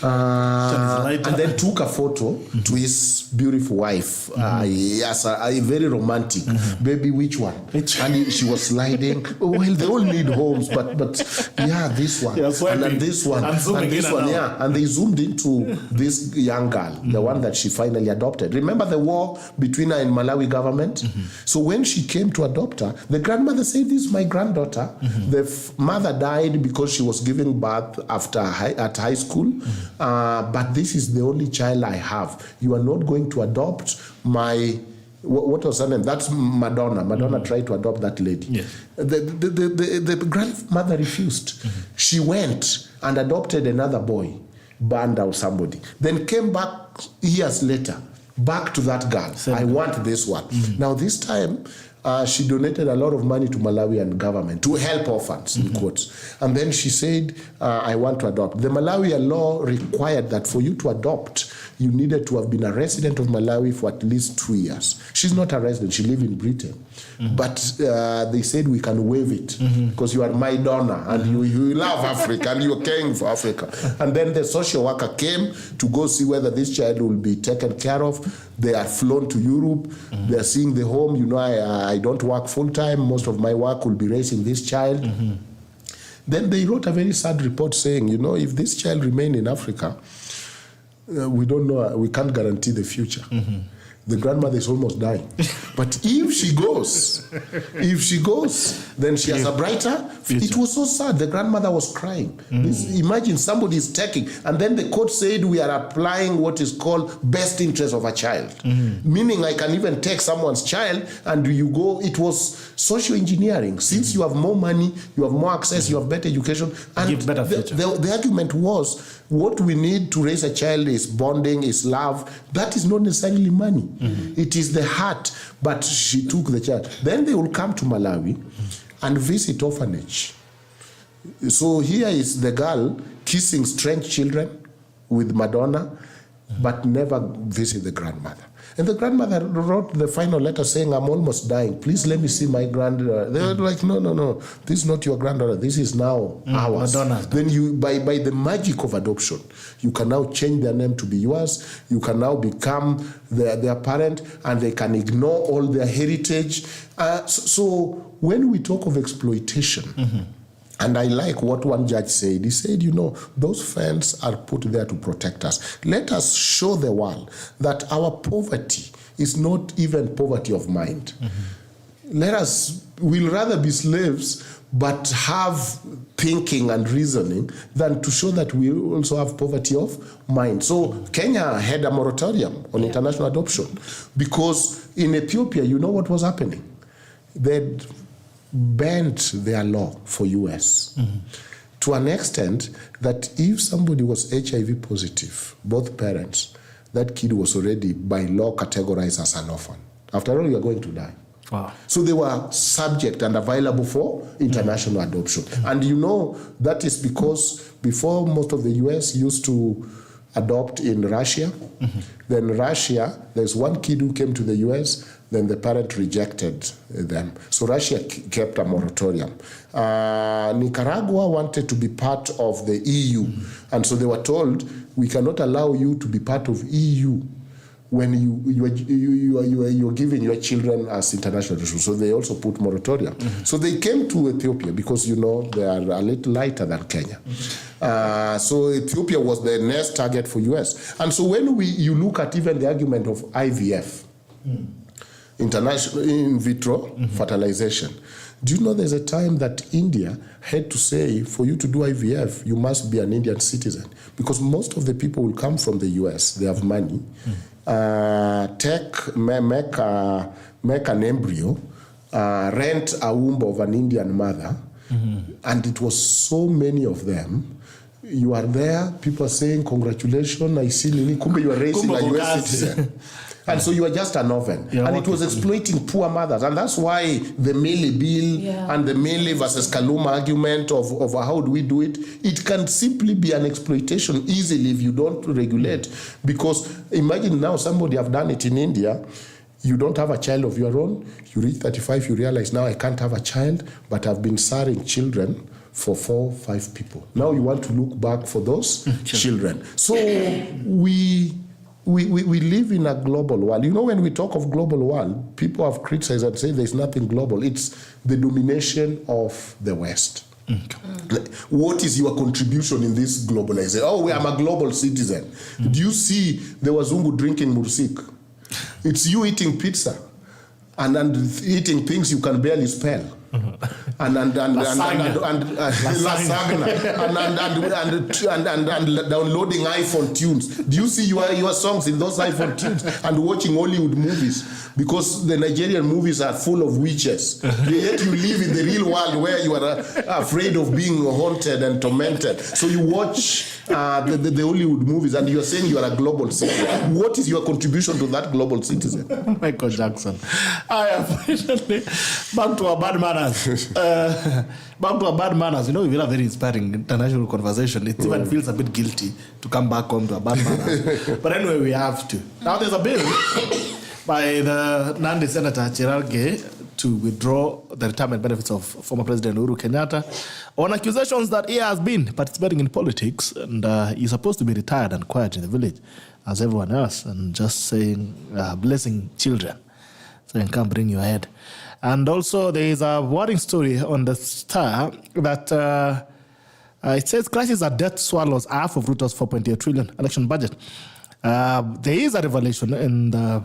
Speaker 3: and then took a photo to his beautiful wife. Yes, very romantic. Baby, which one? And she was sliding. Well, they all need homes, but yeah, this one, and then this one, and this one, yeah. And they zoomed into this young girl, the one that she finally adopted. Remember the war between her and Malawi government? So when she came to adopt her, the grandmother said, "This is my granddaughter." The mother died because she was giving birth at high school. But this is the only child I have. You are not going to adopt my... What was her name? That's Madonna. Madonna tried to adopt that lady. Yes. The grandmother refused. She went and adopted another boy, Banda or somebody. Then came back years later, back to that girl. I want this one. Now this time, she donated a lot of money to Malawian government to help orphans, in quotes. And then she said, I want to adopt. The Malawian law required that for you to adopt, you needed to have been a resident of Malawi for at least 2 years. She's not a resident, she lived in Britain. But they said we can waive it because you are my donor and you love Africa and you're caring for Africa. And then the social worker came to go see whether this child will be taken care of. They are flown to Europe. They are seeing the home. You know, I don't work full time. Most of my work will be raising this child. Then they wrote a very sad report saying, you know, if this child remains in Africa, we don't know, we can't guarantee the future. The grandmother is almost dying. But if she goes, then she has a brighter future. It was so sad. The grandmother was crying. Imagine somebody is taking, and then the court said we are applying what is called best interest of a child. Meaning I can even take someone's child and you go, it was social engineering. Since you have more money, you have more access, you have better education. And
Speaker 1: give better future.
Speaker 3: The argument was, What we need to raise a child is bonding, is love. That is not necessarily money. It is the heart. But she took the child. Then they will come to Malawi and visit orphanage. So here is the girl kissing strange children with Madonna, but never visit the grandmother. And the grandmother wrote the final letter saying, I'm almost dying. Please let me see my granddaughter. They were like, no. This is not your granddaughter. This is now ours. Madonna. Then you, by the magic of adoption, you can now change their name to be yours. You can now become their parent, and they can ignore all their heritage. So when we talk of exploitation, and I like what one judge said. He said, those fences are put there to protect us. Let us show the world that our poverty is not even poverty of mind. We'll rather be slaves, but have thinking and reasoning than to show that we also have poverty of mind. So Kenya had a moratorium on international adoption because in Ethiopia, you know what was happening? They'd bent their law for US to an extent that if somebody was HIV positive, both parents, that kid was already by law categorized as an orphan. After all, you are going to die. Wow. So they were subject and available for international adoption. And that is because before most of the US used to adopt in Russia, then Russia, there's one kid who came to the US, then the parent rejected them. So Russia kept a moratorium. Nicaragua wanted to be part of the EU. And so they were told, we cannot allow you to be part of EU when you are giving your children as international adoption. So they also put moratorium. So they came to Ethiopia because, they are a little lighter than Kenya. So Ethiopia was the next target for US. And so when you look at even the argument of IVF, international in vitro fertilization, do you know there's a time that India had to say, for you to do IVF, you must be an Indian citizen? Because most of the people will come from the US, they have money, make an embryo, rent a womb of an Indian mother, and it was so many of them. You are there, people are saying, congratulations, I see Nini, kumbe you are raising a US citizen. And so you are just an oven. And it was exploiting poor mothers. And that's why the Milley bill and the Milley versus Kaluma argument of how do we do it, it can simply be an exploitation easily if you don't regulate. Because imagine now somebody have done it in India, you don't have a child of your own, you reach 35, you realize now I can't have a child, but I've been siring children for 4, 5 people. Now you want to look back for those children. So we live in a global world. When we talk of global world, people have criticized and say there's nothing global. It's the domination of the West. What is your contribution in this globalization? Oh, I'm a global citizen. Do you see the Wazungu drinking mursik? It's you eating pizza and eating things you can barely spell. And downloading iPhone tunes. Do you see your songs in those iPhone tunes and watching Hollywood movies? Because the Nigerian movies are full of witches. Yet you live in the real world where you are afraid of being haunted and tormented. So you watch the Hollywood movies and you are saying you are a global citizen. What is your contribution to that global citizen?
Speaker 1: Michael Jackson. Unfortunately, back to our bad manners. Back to our bad manners. We've had a very inspiring international conversation. It even feels a bit guilty to come back home to our bad manners. But anyway, we have to. Now there's a bill by the Nandi Senator Gerald to withdraw the retirement benefits of former President Uhuru Kenyatta on accusations that he has been participating in politics and he's supposed to be retired and quiet in the village as everyone else and just saying, blessing children, saying, come bring your head. And also there is a worrying story on the Star that it says crisis at death swallows half of Ruto's 4.8 trillion election budget. There is a revelation in the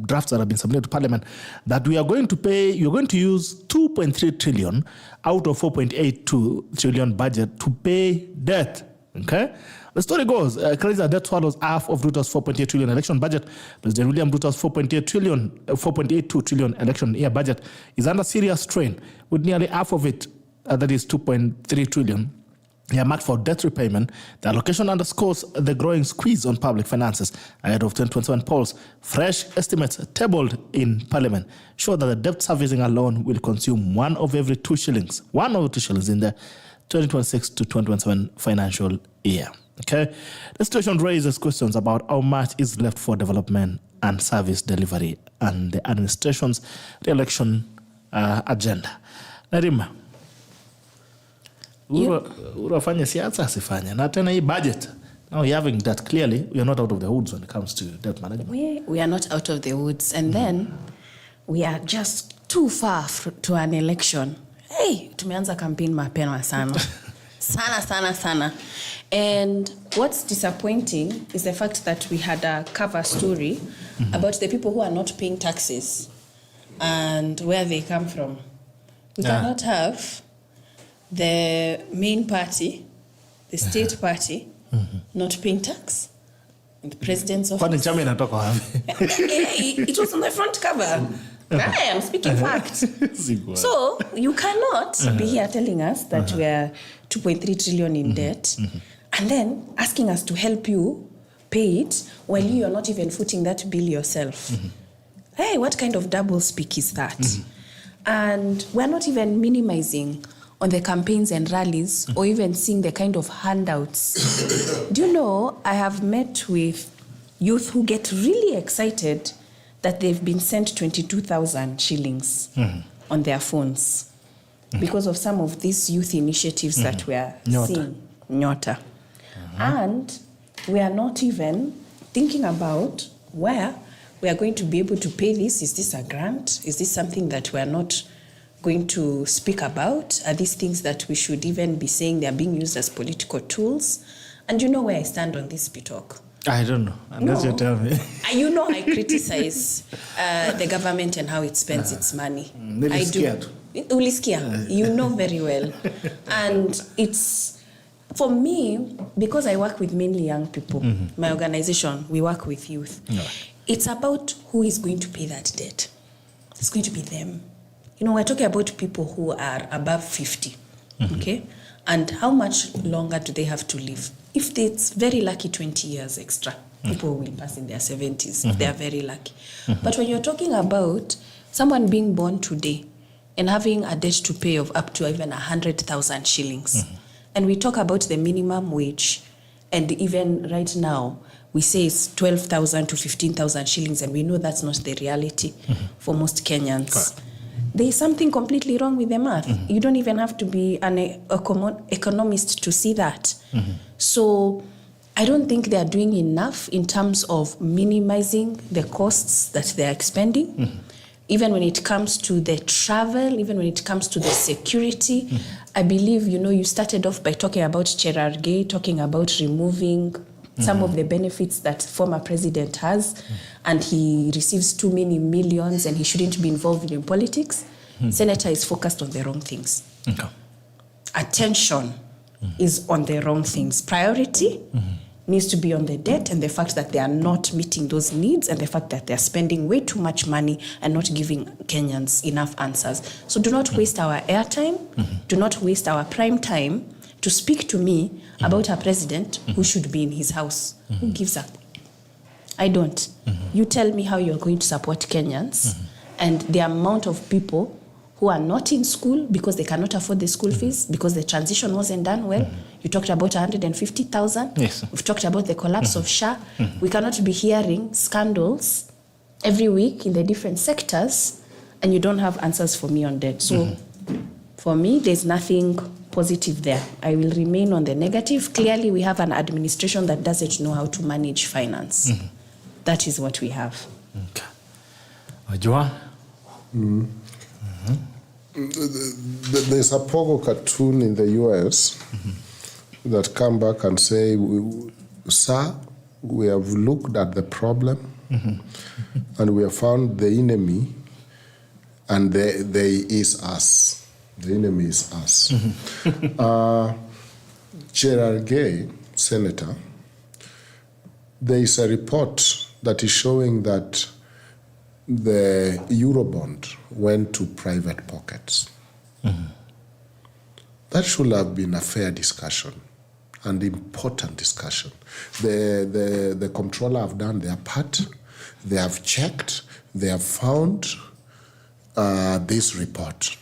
Speaker 1: drafts that have been submitted to Parliament that you're going to use 2.3 trillion out of 4.82 trillion budget to pay debt. Okay? The story goes, crisis debt swallows half of Ruto's 4.8 trillion election budget. President William Ruto's 4.82 trillion election year budget is under serious strain, with nearly half of it, that is 2.3 trillion, earmarked for debt repayment. The allocation underscores the growing squeeze on public finances ahead of 2027 polls. Fresh estimates tabled in Parliament show that the debt servicing alone will consume one of every 2 shillings in the 2026 to 2027 financial year. Okay, the situation raises questions about how much is left for development and service delivery and the administration's re-election agenda. Nerima, urafanya siasa asifanya na tena hii budget. Now you're having that, clearly we are not out of the woods when it comes to debt management.
Speaker 2: We are not out of the woods, and then we are just too far to an election. Hey, tumeanza campaign mapema sana. sana. And what's disappointing is the fact that we had a cover story about the people who are not paying taxes and where they come from. We cannot have the main party, the state party, not paying tax. And the president's office. It was on the front cover. I am speaking facts. So you cannot be here telling us that we are 2.3 trillion in debt and then asking us to help you pay it while you are not even footing that bill yourself. Hey, what kind of double speak is that? And we're not even minimizing on the campaigns and rallies or even seeing the kind of handouts. Do you know, I have met with youth who get really excited that they've been sent 22,000 shillings on their phones because of some of these youth initiatives that we are seeing. Nyota. And we are not even thinking about where we are going to be able to pay this. Is this a grant? Is this something that we are not going to speak about? Are these things that we should even be saying they are being used as political tools? And you know where I stand on this, Bitok?
Speaker 1: I don't know, unless you tell me.
Speaker 2: You know I criticize the government and how it spends its money. I do. Ulisikia. You know very well. And it's, for me, because I work with mainly young people, my organization, we work with youth. It's about who is going to pay that debt. It's going to be them. You know, we're talking about people who are above 50, okay? And how much longer do they have to live? If it's very lucky, 20 years extra, people will pass in their 70s if they are very lucky. But when you're talking about someone being born today and having a debt to pay of up to even 100,000 shillings, and we talk about the minimum wage, and even right now, we say it's 12,000 to 15,000 shillings, and we know that's not the reality for most Kenyans. There is something completely wrong with the math. You don't even have to be an economist to see that. So I don't think they are doing enough in terms of minimizing the costs that they are expending. Even when it comes to the travel, even when it comes to the security. I believe, you know, you started off by talking about Gerald, talking about removing some of the benefits that former president has, and he receives too many millions and he shouldn't be involved in politics. Senator is focused on the wrong things. Attention is on the wrong things. Priority needs to be on the debt and the fact that they are not meeting those needs and the fact that they are spending way too much money and not giving Kenyans enough answers. So do not waste our airtime. Do not waste our prime time to speak to me about a president who should be in his house. Who gives up? I don't. You tell me how you're going to support Kenyans and the amount of people who are not in school because they cannot afford the school fees, because the transition wasn't done well. You talked about 150,000.
Speaker 1: Yes.
Speaker 2: We've talked about the collapse of SHA. We cannot be hearing scandals every week in the different sectors, and you don't have answers for me on that. So for me, there's nothing positive there. I will remain on the negative. Clearly, we have an administration that doesn't know how to manage finance. That is what we have.
Speaker 1: Okay. Ojwang?
Speaker 3: There's a Pogo cartoon in the US that come back and say, sir, we have looked at the problem and we have found the enemy, and they is us. The enemy is us. Gerald Gay, Senator, there is a report that is showing that the Eurobond went to private pockets. that should have been a fair discussion and important discussion. The comptroller have done their part. They have checked. They have found this report.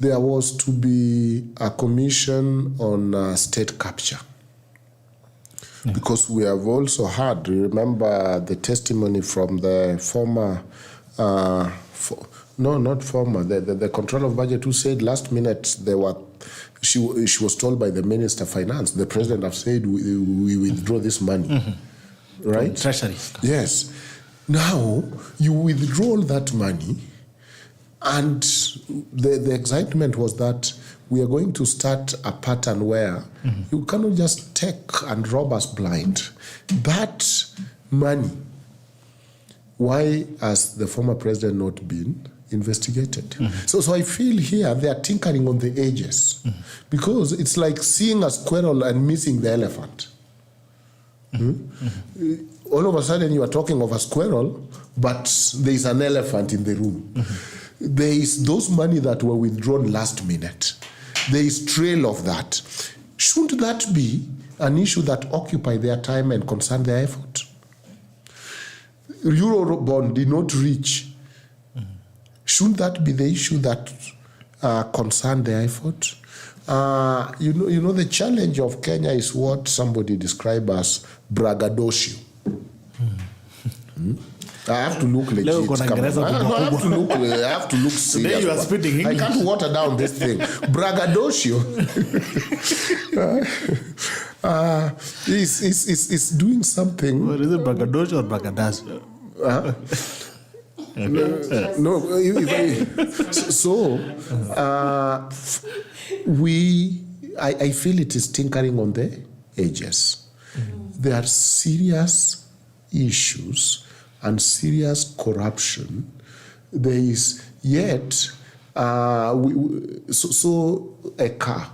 Speaker 3: There was to be a commission on state capture. Because we have also heard, remember the testimony from the former, the controller of budget who said last minute she was told by the Minister of Finance, the President have said we withdraw this money, right?
Speaker 1: From Treasury.
Speaker 3: Yes. Now, you withdraw that money, and the excitement was that we are going to start a pattern where you cannot just take and rob us blind. That money, why has the former president not been investigated? So I feel here they are tinkering on the edges because it's like seeing a squirrel and missing the elephant. All of a sudden you are talking of a squirrel, but there is an elephant in the room. There is those money that were withdrawn last minute. There is trail of that. Shouldn't that be an issue that occupy their time and concern their effort? Eurobond did not reach. Shouldn't that be the issue that concern their effort? You know, the challenge of Kenya is what somebody described as braggadocio. I have to look legit. I have to look serious.
Speaker 1: Today you are spitting English.
Speaker 3: I can't water down this thing. Braggadocio is doing something.
Speaker 1: What is it, braggadocio or braggadocio?
Speaker 3: I feel it is tinkering on the edges. There are serious issues and serious corruption. There is yet a car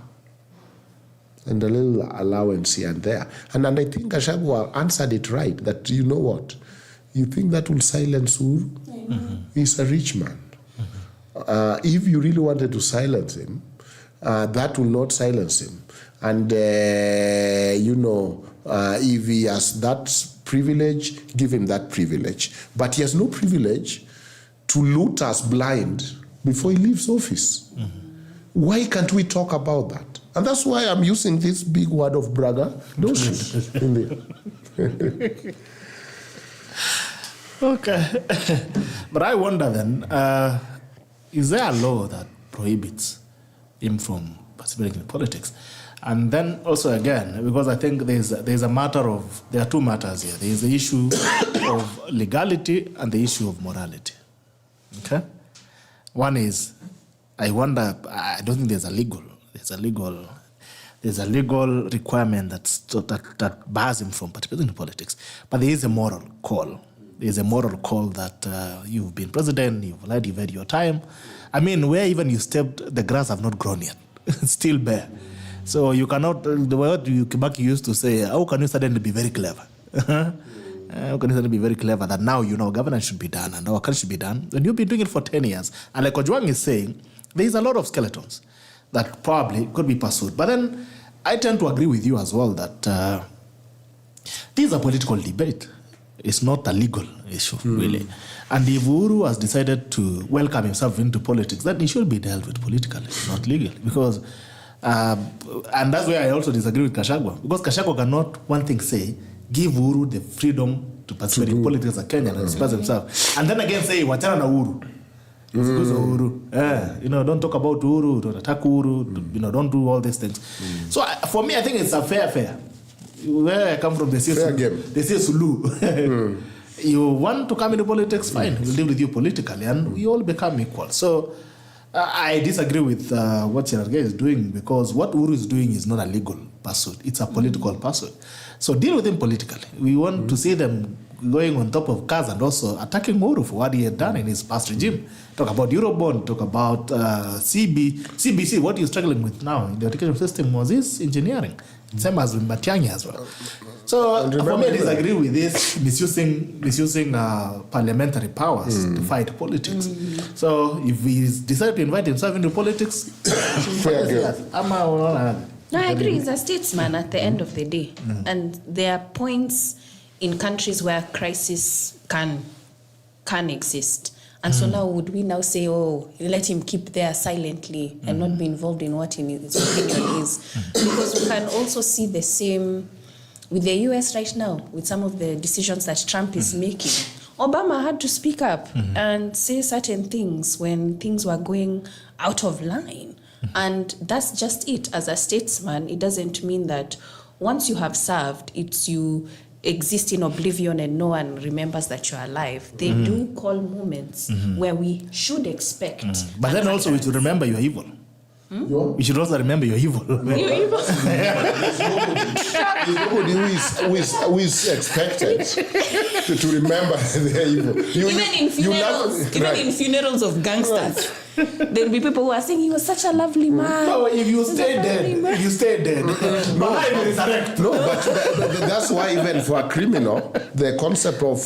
Speaker 3: and a little allowance here and there. And I think Gachagua answered it right, that you know what? You think that will silence Uhuru? He's a rich man. If you really wanted to silence him, that will not silence him. And, if he has that privilege, give him that privilege. But he has no privilege to loot us blind before he leaves office. Why can't we talk about that? And that's why I'm using this big word of braggadocio in there.
Speaker 1: Okay. But I wonder then, is there a law that prohibits him from participating in politics? And then also again, because I think there are two matters here. There is the issue of legality and the issue of morality. Okay? One is, I wonder, I don't think there's a legal requirement that bars him from participating in politics. But there is a moral call. There's a moral call that you've been president, you've had your time. I mean, where even you stepped, the grass have not grown yet. It's still bare. So you cannot, the word Kibaki used to say, how can you suddenly be very clever? How can you suddenly be very clever that now, governance should be done and our country should be done? And you've been doing it for 10 years. And like Ojwang is saying, there is a lot of skeletons that probably could be pursued. But then I tend to agree with you as well that this is a political debate. It's not a legal issue, really. And if Uhuru has decided to welcome himself into politics, then he should be dealt with politically, not legally. Because, and that's where I also disagree with Gachagua. Because Gachagua cannot, one thing, say, give Uhuru the freedom to participate in politics as a Kenyan and express himself. And then again say, wachana na Uhuru. Because of Uhuru. Don't talk about Uhuru, don't attack Uhuru, don't do all these things. So for me, I think it's a fair. Where I come from, they say Sulu. You want to come into politics, fine. We'll deal with you politically, and we all become equal. So I disagree with what Gerald is doing, because what Uhuru is doing is not a legal pursuit. It's a political pursuit. So deal with him politically. We want to see them going on top of cars and also attacking Uhuru for what he had done in his past regime. Talk about Eurobond, talk about CBC. What you're struggling with now in the education system was his engineering. Same as with Matiang'i as well. So for me, I disagree with this misusing parliamentary powers to fight politics. So if he decided to invite himself into politics,
Speaker 2: No, I agree. He's a statesman at the end of the day. And there are points in countries where crisis can exist. And so now would we now say, oh, let him keep there silently and not be involved in what his opinion is? Because we can also see the same with the US right now, with some of the decisions that Trump is making. Obama had to speak up and say certain things when things were going out of line. And that's just it. As a statesman, it doesn't mean that once you have served, it's you exist in oblivion and no one remembers that you're alive. They do call moments where we should expect.
Speaker 1: But then also we should remember you're evil. We should also remember you're evil.
Speaker 2: You're evil.
Speaker 3: There's nobody who is expected to remember they're evil.
Speaker 2: Even in funerals of gangsters, there'll be people who are saying he was such a lovely man.
Speaker 1: No, if you stay dead,
Speaker 3: No, but that's why even for a criminal, the concept of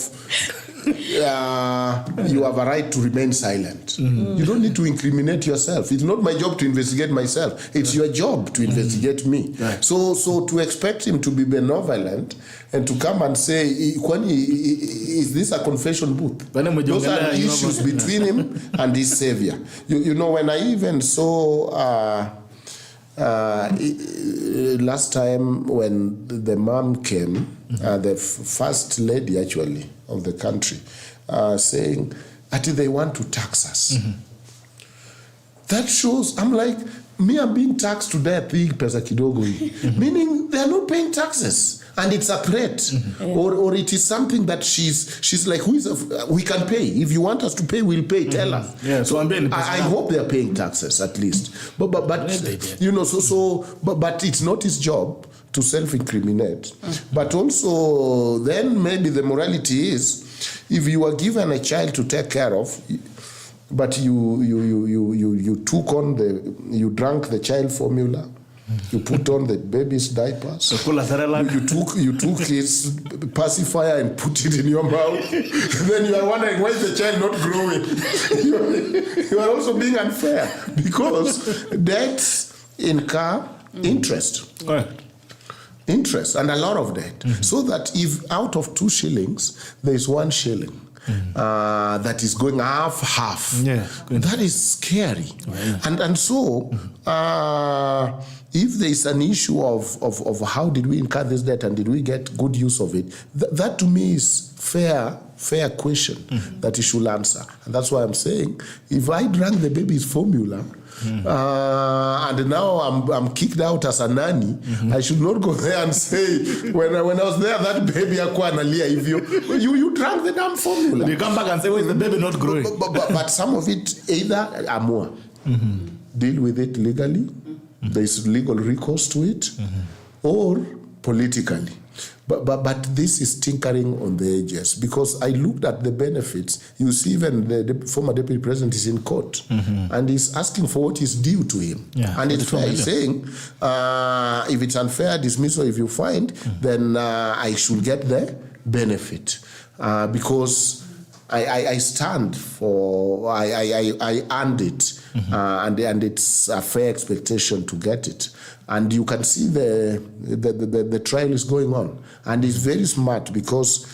Speaker 3: you have a right to remain silent. You don't need to incriminate yourself. It's not my job to investigate myself. It's your job to investigate me.
Speaker 1: Right.
Speaker 3: So to expect him to be benevolent and to come and say, is this a confession booth? Those are issues between him and his savior. You know, when I even saw last time when the mom came, the first lady actually of the country, saying that they want to tax us. That shows, I'm like, me, I'm being taxed to death, pesa kidogo hii. Meaning they are not paying taxes. And it's a threat, or it is something that she's like, we can pay. If you want us to pay, we'll pay. Tell us.
Speaker 1: Yeah, so
Speaker 3: I hope they are paying taxes at least. But you know, but it's not his job to self-incriminate. But also, then maybe the morality is, if you are given a child to take care of, but you drank the child formula. You put on the baby's diapers. You took his pacifier and put it in your mouth. Then you are wondering, why is the child not growing? You are also being unfair because debts incur interest. Interest and a lot of debt. So that if out of 2 shillings, there is 1 shilling. That is going half.
Speaker 1: Yeah.
Speaker 3: That is scary. And so if there is an issue of how did we incur this debt and did we get good use of it, that to me is fair question that he should answer. And that's why I'm saying, if I drank the baby's formula, and now I'm kicked out as a nanny, I should not go there and say, when I was there, that baby akwa analia you drank the damn formula.
Speaker 1: You come back and say, why is the baby not growing?
Speaker 3: But some of it, either amua, deal with it legally, there is legal recourse to it, or politically. But this is tinkering on the edges, because I looked at the benefits. You see, even the former deputy president is in court and he's asking for what is due to him.
Speaker 1: Yeah,
Speaker 3: and it's fair. He's saying, if it's unfair dismissal, if you find, then I should get the benefit. Because I stand for, I earned it, and it's a fair expectation to get it. And you can see the trial is going on. And he's very smart because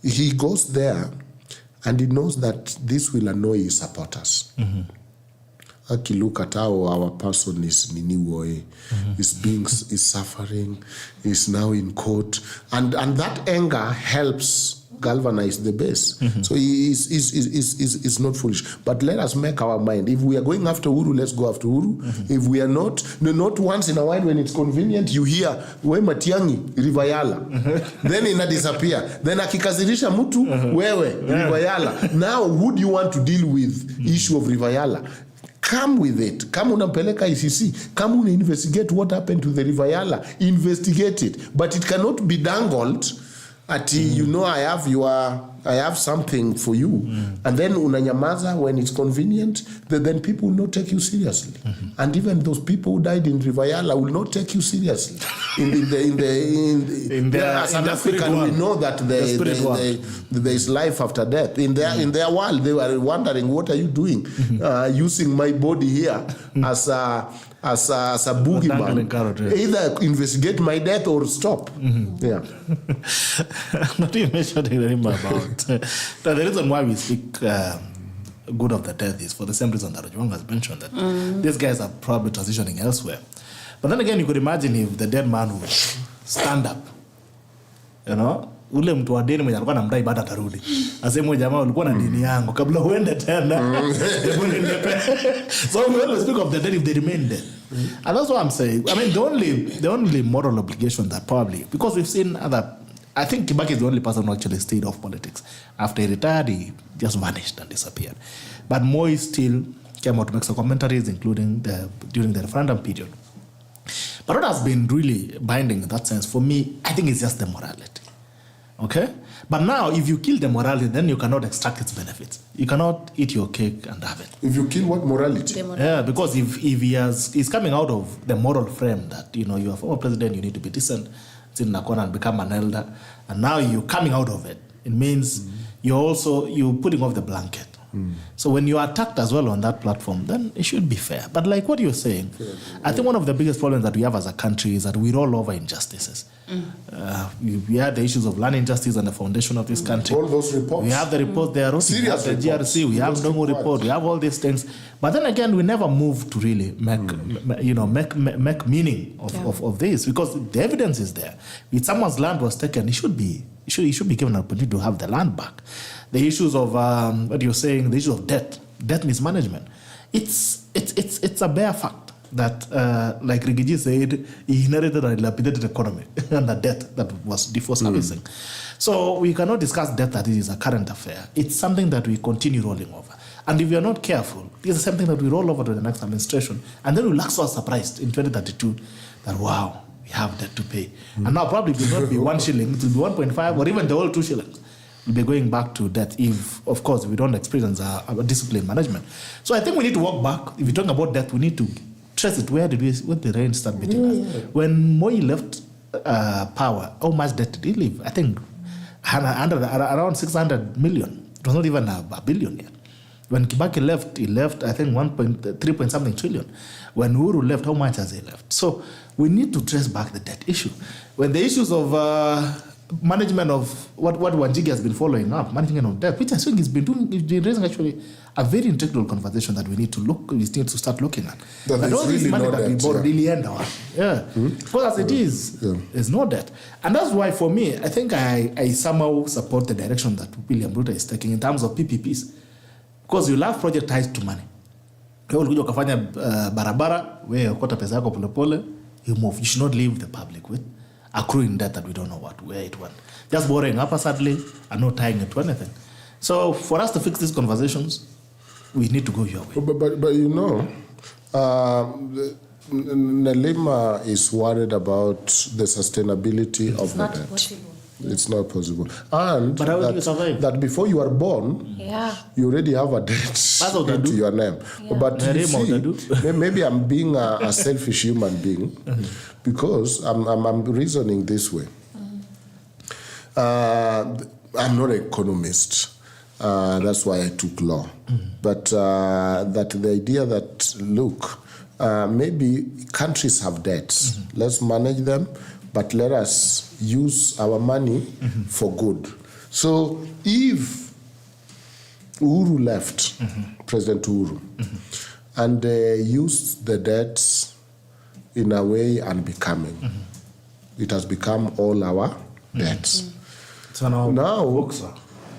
Speaker 3: he goes there and he knows that this will annoy his supporters. Aki, look at how our person is is suffering, is now in court. And that anger helps galvanize the base. So he is not foolish. But let us make our mind. If we are going after Uhuru, let's go after Uhuru. If we are not once in a while when it's convenient, you hear, we Matiang'i, Rivayala. Then ina disappear. Then akikazirisha mtu, wewe, Rivayala. Now, who do you want to deal with issue of Rivayala? Come with it. Kama unampeleka ICC, kama una investigate what happened to the Rivayala, investigate it. But it cannot be dangled you know, I have something for you, and then unanyamaza when it's convenient, then people will not take you seriously, and even those people who died in Rivayala will not take you seriously. As an African, we know that there is life after death. In their world, they were wondering, what are you doing, using my body here as a boogeyman? Either investigate my death or stop. Yeah.
Speaker 1: Not even mentioned Nerima about the reason why we speak good of the dead is for the same reason that Ojwang has mentioned, that these guys are probably transitioning elsewhere. But then again, you could imagine if the dead man would stand up, you know, ule mtu wa dini mwenye alikuwa anamdai baada atarudi. Asema jamaa ulikuwa na dini yangu kabla uende tena. So we always speak of the dead if they remain dead. And that's what I'm saying. I mean, the only moral obligation that probably, because we've seen other, I think Kibaki is the only person who actually stayed off politics. After he retired, he just vanished and disappeared. But Moi still came out to make some commentaries, including during the referendum period. But what has been really binding in that sense, for me, I think it's just the morality. Okay? But now, if you kill the morality, then you cannot extract its benefits. You cannot eat your cake and have it.
Speaker 3: If you kill what morality?
Speaker 1: Yeah, because if he's coming out of the moral frame that, you know, you're a former president, you need to be decent, sit in a corner and become an elder, and now you're coming out of it, it means you're putting off the blanket. So when you are attacked as well on that platform, then it should be fair. But like what you're saying, I think one of the biggest problems that we have as a country is that we roll over injustices. We have the issues of land injustice and the foundation of this country.
Speaker 3: All those reports.
Speaker 1: We have the reports they are writing. We have the GRC, we have Dongo report, we have all these things. But then again, we never move to really make meaning of this, because the evidence is there. If someone's land was taken, he should be given an opportunity to have the land back. The issues of what you're saying, the issue of debt mismanagement. It's a bare fact that, like Rigiji said, he inherited a dilapidated economy and the debt that was default servicing. So we cannot discuss debt that it is a current affair. It's something that we continue rolling over. And if we are not careful, it's the same thing that we roll over to the next administration. And then we'll look so surprised in 2032 that, wow, we have debt to pay. And now probably it will not be 1 shilling, it will be 1.5 or even the whole 2 shillings. We'll be going back to debt if, of course, we don't experience a disciplined management. So I think we need to walk back. If we're talking about debt, we need to trace it. Where did the rain start between us? When Moi left power, how much debt did he leave? I think around 600 million. It was not even a billion yet. When Kibaki left, he left, I think, 3 something trillion. When Uhuru left, how much has he left? So we need to trace back the debt issue. When the issues of management of what Wanjigi has been following up, management of debt, which I think he's been raising actually a very integral conversation that we need to start looking at.
Speaker 3: That
Speaker 1: all this
Speaker 3: really
Speaker 1: money
Speaker 3: no
Speaker 1: that we
Speaker 3: debt,
Speaker 1: borrow really end our because as it is, there's no debt. And that's why for me, I think I somehow support the direction that William Ruto is taking in terms of PPPs. Because you love project ties to money. Wewe ulikuja ukafanya barabara, wewe ukota pesa yako polepole, you move. You should not leave the public with accruing debt that we don't know where it went. Just borrowing haphazardly and not tying it to anything. So for us to fix these conversations, we need to go your way.
Speaker 3: But you know, Nerima is worried about the sustainability of the debt.
Speaker 2: Possible.
Speaker 3: It's not possible. And
Speaker 1: but how will you survive?
Speaker 3: That before you are born, you already have a debt into your name. But you see, maybe I'm being a selfish human being because I'm reasoning this way. I'm not an economist. That's why I took law. But that the idea that, look, maybe countries have debts. Let's manage them. But let us use our money for good. So if Uhuru left, President Uhuru, and used the debts in a way unbecoming, it has become all our debts.
Speaker 1: So now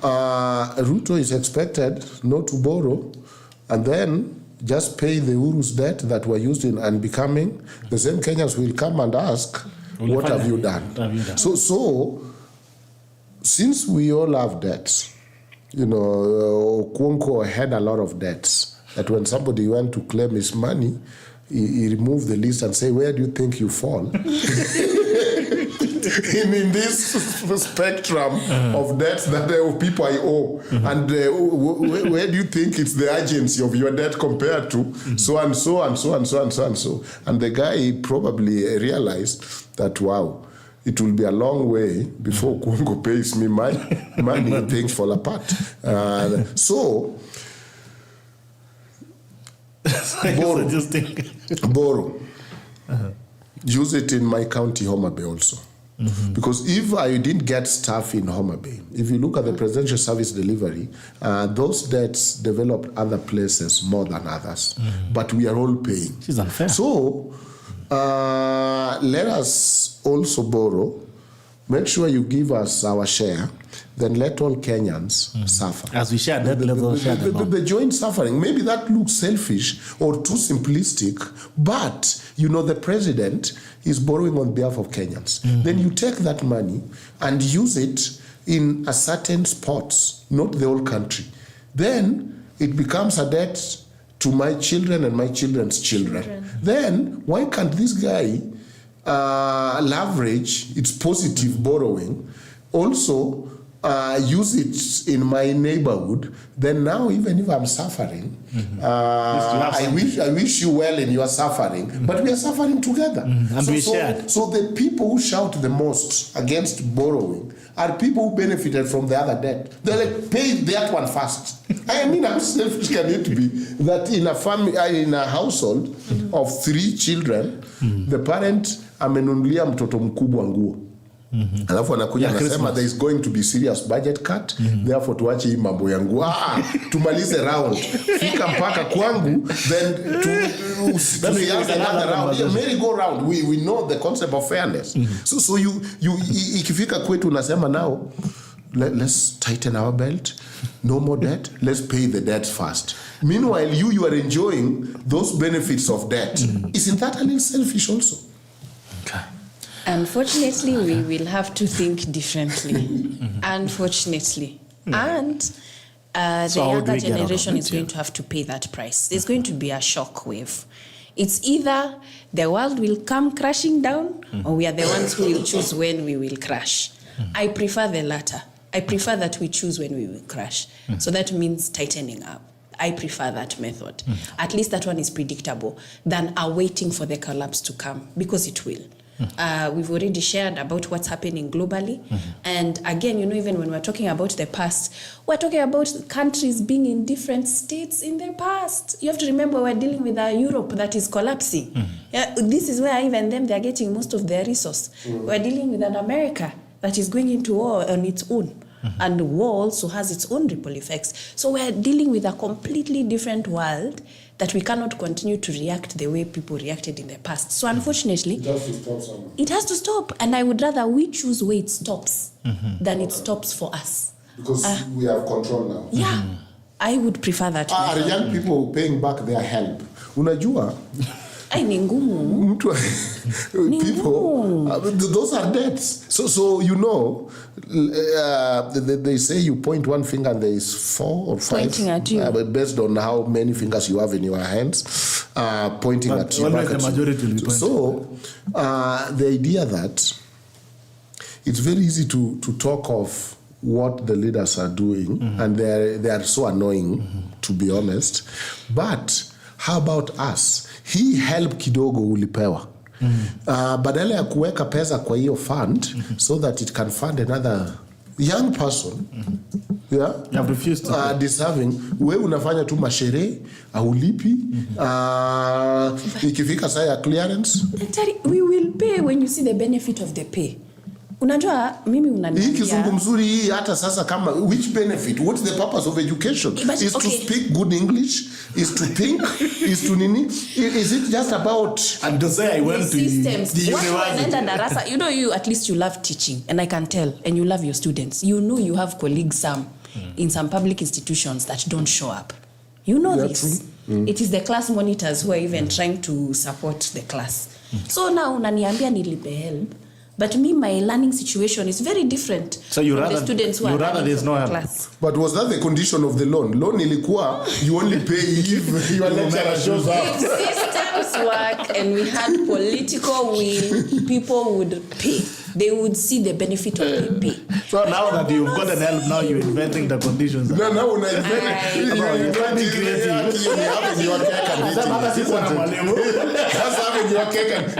Speaker 3: Ruto is expected not to borrow and then just pay the Uhuru's debt that were used in unbecoming. The same Kenyans will come and ask, what have you done? So, since we all have debts, you know, Kwonko had a lot of debts, that when somebody went to claim his money, he removed the list and say, where do you think you fall? in this spectrum of debts that people I owe. And where do you think it's the urgency of your debt compared to so and so and so and so and so and so? And the guy probably realized that, wow, it will be a long way before Kungo pays me my money and things fall apart. So, borrow. Use it in my county, Homa Bay also. Because if I didn't get staff in Homa Bay, if you look at the presidential service delivery, those debts developed other places more than others. But we are all paying.
Speaker 1: It's unfair.
Speaker 3: So, let us also borrow. Make sure you give us our share. Then let all Kenyans suffer.
Speaker 1: As we share that level,
Speaker 3: the joint suffering. Maybe that looks selfish or too simplistic, but you know the president is borrowing on behalf of Kenyans. Then you take that money and use it in a certain spots, not the whole country. Then it becomes a debt to my children and my children's children. Then why can't this guy leverage its positive borrowing, also use it in my neighborhood? Then now, even if I'm suffering, I wish you well in your suffering, but we are suffering together.
Speaker 1: And we shared.
Speaker 3: So the people who shout the most against borrowing are people who benefited from the other debt. They're like, pay that one first. I mean, how selfish can it be that in a family, in a household of 3 children, the parent amenunulia mtoto mkubwa nguo. Alafu anakuja anasema there is going to be serious budget cut, therefore tuache hii mambo ya nguo. Tumalize round. Fika mpaka kwangu, then tuanze another round. Yeah, merry go round. We know the concept of fairness. So you ikifika kwetu unasema now let's tighten our belt. No more debt. Let's pay the debt first. Meanwhile, you are enjoying those benefits of debt. Isn't that a little selfish also?
Speaker 1: Okay.
Speaker 2: Unfortunately, we will have to think differently. Unfortunately. And the younger generation is going to have to pay that price. There's going to be a shock wave. It's either the world will come crashing down or we are the ones who will choose when we will crash. I prefer the latter. I prefer that we choose when we will crash. So that means tightening up. I prefer that method. At least that one is predictable than waiting for the collapse to come, because it will. We've already shared about what's happening globally. And again, you know, even when we're talking about the past, we're talking about countries being in different states in their past. You have to remember we're dealing with a Europe that is collapsing. This is where even them, they're getting most of their resource. We're dealing with an America that is going into war on its own. And war also has its own ripple effects. So we're dealing with a completely different world that we cannot continue to react the way people reacted in the past. So unfortunately, it has to stop. And I would rather we choose where it stops than it stops for us.
Speaker 3: Because we have control now.
Speaker 2: Yeah, I would prefer that.
Speaker 3: Are young people paying back their help? Unajua?
Speaker 2: Ni ngumu.
Speaker 3: People, those are debts. So you know, they say you point one finger and there is 4 or 5
Speaker 2: pointing at you,
Speaker 3: based on how many fingers you have in your hands, pointing at you.
Speaker 1: The majority will be
Speaker 3: so the idea that it's very easy to talk of what the leaders are doing, and they are so annoying, to be honest. But how about us? Hii help kidogo ulipewa. Badala ya kuweka pesa kwa hiyo fund so that it can fund another young person, you
Speaker 1: have refused to
Speaker 3: deserving, we unafanya tu mashere aulipi, ikifika saa ya clearance.
Speaker 2: We will pay when you see the benefit of the pay. Unajua mimi unaniambia
Speaker 3: hii kizungu mzuri hii hata sasa kama which benefit, what's the purpose of education? Is to speak good English, is to think, is to nini, is it just about
Speaker 1: and to say I went to
Speaker 2: systems.
Speaker 1: the university?
Speaker 2: You know, you at least you love teaching, and I can tell, and you love your students. You know you have colleagues in some public institutions that don't show up. You know this. It is the class monitors who are even trying to support the class. So now unaniambia nilipe help. But me, my learning situation is very different.
Speaker 1: So you rather,
Speaker 2: the students who are
Speaker 1: there's no help.
Speaker 2: Class.
Speaker 3: But was that the condition of the loan? Loan ilikuwa, you only pay if your lecturer shows up.
Speaker 2: Systems work, and we had political will, people would pay. they would see the benefit of the pay.
Speaker 1: So now that you've gotten help, now you're inventing the conditions.
Speaker 3: No,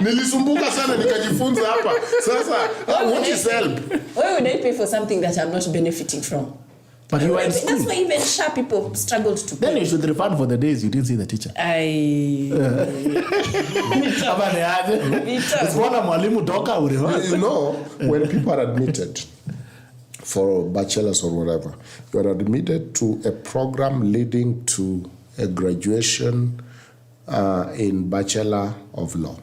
Speaker 3: nilisumbuka sana nikajifunza hapa. Sasa, what is help?
Speaker 2: Why would I pay for something that I'm not benefiting from?
Speaker 1: But you are in school.
Speaker 2: That's why even sharp people struggled to pay.
Speaker 1: Then you should refund for the days you didn't see the teacher.
Speaker 3: You know, when people are admitted for bachelor's or whatever, you are admitted to a program leading to a graduation in Bachelor of Law.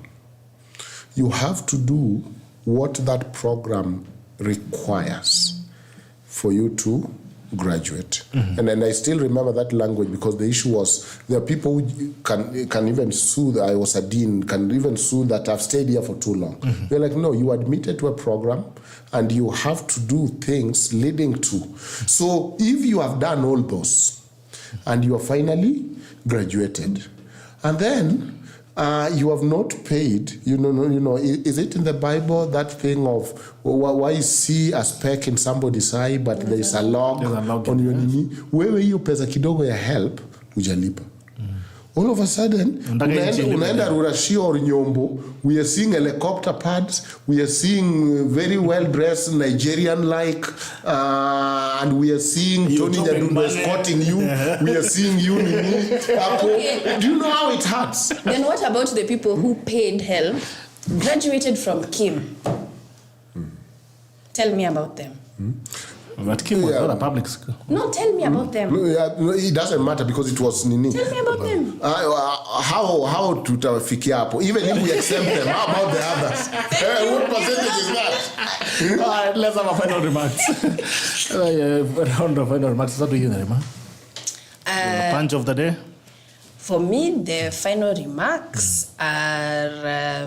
Speaker 3: You have to do what that program requires for you to graduate. And then I still remember that language because the issue was there are people who can even sue that I was a dean, can even sue that I've stayed here for too long. They're like, no, you admitted to a program and you have to do things leading to. So if you have done all those and you are finally graduated, and then you have not paid, you know, is it in the Bible that thing of why see a speck in somebody's eye but there is a log on your knee? Wewe hiyo pesa kidogo ya help hujalipa. All of a sudden, unaenda Rurashio or Nyombo, we are seeing helicopter pads, we are seeing very well-dressed Nigerian-like, and we are seeing Tony Nyadumba escorting you, we are seeing you, Nini. Do you know how it hurts?
Speaker 2: Then what about the people who paid help, graduated from Kim? Tell me about them.
Speaker 1: But Kim was not a public school.
Speaker 2: No, tell me about them.
Speaker 3: No, it doesn't matter because it was Nini.
Speaker 2: Tell me about them.
Speaker 3: How tutafikia hapo? Even if we accept them, how about the others? What percentage is that?
Speaker 1: All right, let's have a final remarks. Round of final remarks. What do you, Nerima? Punch of the day?
Speaker 2: For me, the final remarks are,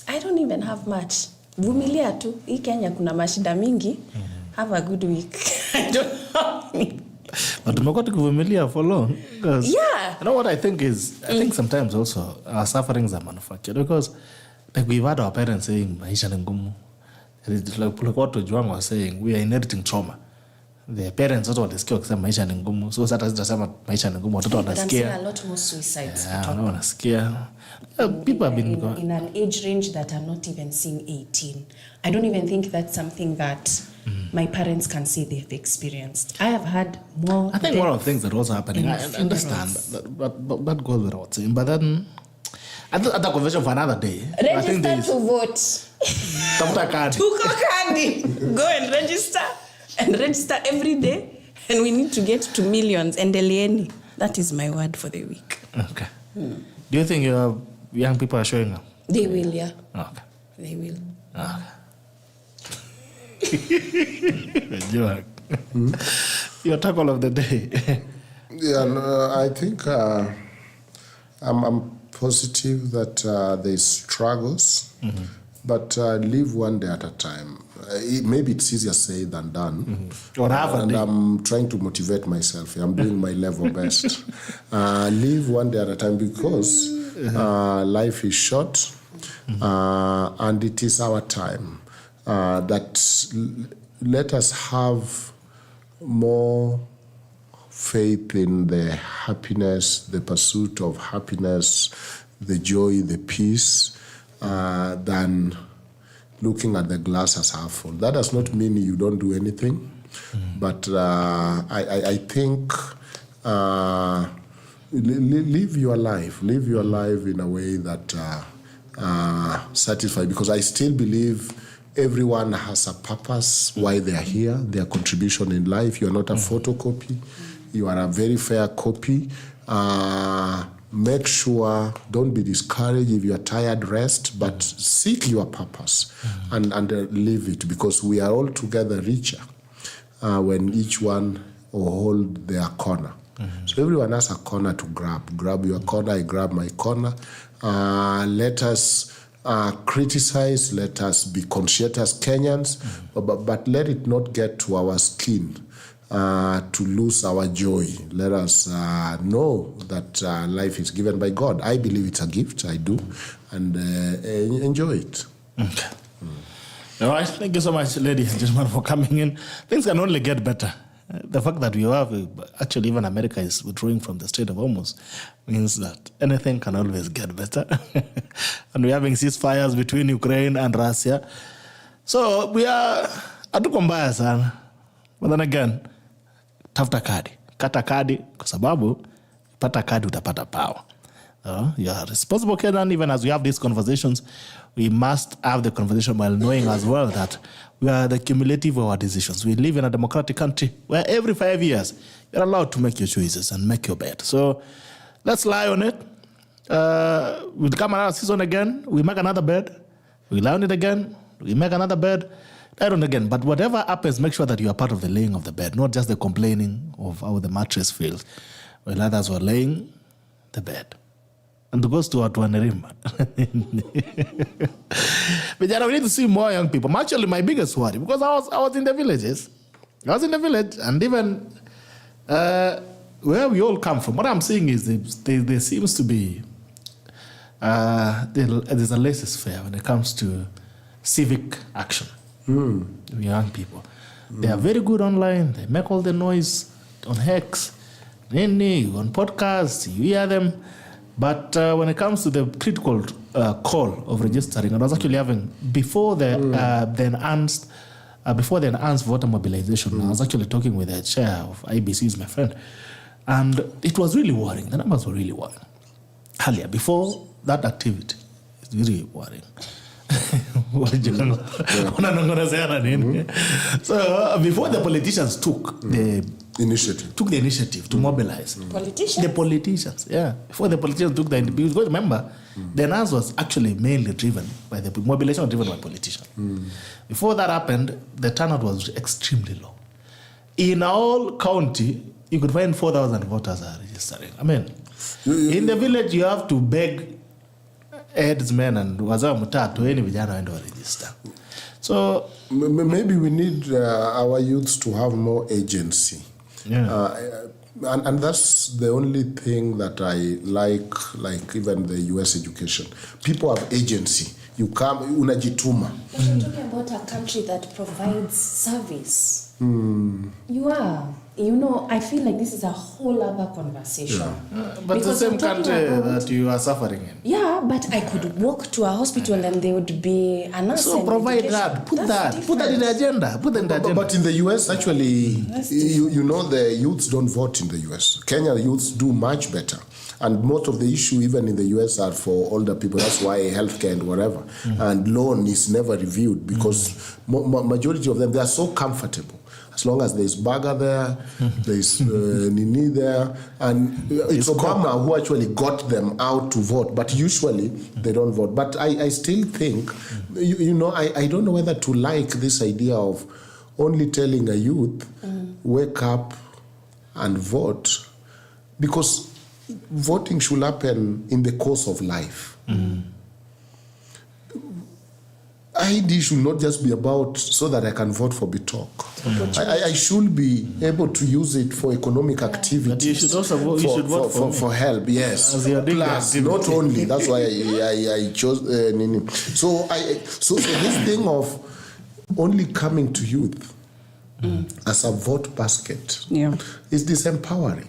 Speaker 2: I don't even have much. Vumilia tu. Hii Kenya kuna mashida mingi. Have a good week. I don't know.
Speaker 1: But tumekuwa tukivumilia for long.
Speaker 2: Yeah.
Speaker 1: You know what I think is, I think sometimes also our sufferings are manufactured because like we've had our parents saying, maisha ni ngumu. It's like what Ojwang was saying, we are inheriting trauma. The parents also walisikia wakisema maisha ni ngumu. So sasa tutasema maisha ni ngumu, watoto wanasikia.
Speaker 2: A lot more suicides.
Speaker 1: Yeah, wanasikia. People have been
Speaker 2: in an age range that are not even seeing 18. I don't even think that's something that my parents can say they've experienced. I have had more.
Speaker 1: I think one of the things that was happening, I understand that goes without saying, but then at the conversation for another day.
Speaker 2: Register to vote.
Speaker 1: Tafuta card.
Speaker 2: Go and register every day, and we need to get to millions. And Elieni, that is my word for the week.
Speaker 1: Okay. Do you think your young people are showing up?
Speaker 2: They will, yeah.
Speaker 1: Okay.
Speaker 2: They will.
Speaker 1: Okay. Your tackle of the day.
Speaker 3: Yeah, no, I think I'm positive that there's struggles, but live one day at a time. Maybe it's easier said than done. And I'm trying to motivate myself. I'm doing my level best. Live one day at a time because life is short and it is our time. That let us have more faith in the happiness, the pursuit of happiness, the joy, the peace, than looking at the glass as half full. That does not mean you don't do anything, but I think live your life in a way that satisfies, because I still believe everyone has a purpose why they are here, their contribution in life. You are not a photocopy. You are a very fair copy. Make sure, don't be discouraged. If you are tired, rest, but seek your purpose and live it, because we are all together richer when each one hold their corner. So everyone has a corner to grab. Grab your corner, I grab my corner. Let us criticize, let us be conscientious Kenyans, but let it not get to our skin to lose our joy. Let us know that life is given by God. I believe it's a gift, I do, and enjoy it.
Speaker 1: Okay. All right. Thank you so much, ladies and gentlemen, for coming in. Things can only get better. The fact that we have, actually even America is withdrawing from the Strait of Hormuz means that anything can always get better. And we're having ceasefires between Ukraine and Russia. So we are hatukombaya sana. But then again, tafuta kadi. Kata kadi kwa sababu pata kadi utapata power. You are responsible, Kenyan. Even as we have these conversations, we must have the conversation while knowing as well that we are the cumulative of our decisions. We live in a democratic country where every 5 years you're allowed to make your choices and make your bed. So let's lie on it. We'll come another season again. We make another bed. We lie on it again. We make another bed. Lie on it again. But whatever happens, make sure that you are part of the laying of the bed, not just the complaining of how the mattress feels. While others were laying the bed. And it goes to Nerima. But we need to see more young people. Actually, my biggest worry, because I was in the villages. I was in the village, and even where we all come from, what I'm seeing is there seems to be there's a laissez-faire when it comes to civic action. Young people. They are very good online. They make all the noise on Hex, on podcasts, you hear them. But when it comes to the critical call of registering, I was actually having, before the enhanced voter mobilization, I was actually talking with the chair of IBC, is my friend, and it was really worrying. The numbers were really worrying. Earlier, before that activity, it's really worrying. So before the politicians took the initiative to mobilize.
Speaker 2: Politicians?
Speaker 1: The politicians, yeah. Before the politicians took the initiative. Because remember, the NAS was actually mainly driven by the mobilization was driven by politicians. Before that happened, the turnout was extremely low. In our county, you could find 4,000 voters are registering. I mean, in the village, you have to beg headsmen and wazao mutatu any vijana waende register. So
Speaker 3: maybe we need our youths to have more agency.
Speaker 1: Yeah.
Speaker 3: And that's the only thing that I like even the US education. People have agency. You come, unajituma.
Speaker 2: But you're talking about a country that provides service. You are. You know, I feel like this is a whole other conversation.
Speaker 1: But
Speaker 2: because
Speaker 1: the same country that you are suffering in.
Speaker 2: Yeah, but I could walk to a hospital and there would be a nurse.
Speaker 1: So provide that. Put that in the agenda. Put that in the agenda.
Speaker 3: But in the US, actually, you know, the youths don't vote in the US. Kenya youths do much better. And most of the issue, even in the US, are for older people. That's why healthcare and whatever. And loan is never reviewed because majority of them, they are so comfortable. As long as there's burger there, there's Nini there, and it's Obama who actually got them out to vote, but usually they don't vote. But I still think, you know, I don't know whether to like this idea of only telling a youth, wake up and vote, because voting should happen in the course of life. ID should not just be about so that I can vote for Bitok. I should be able to use it for economic activities. But
Speaker 1: you should also vote
Speaker 3: for help. Yes. Plus, not only. That's why I chose Nini. So this thing of only coming to youth as a vote basket is disempowering.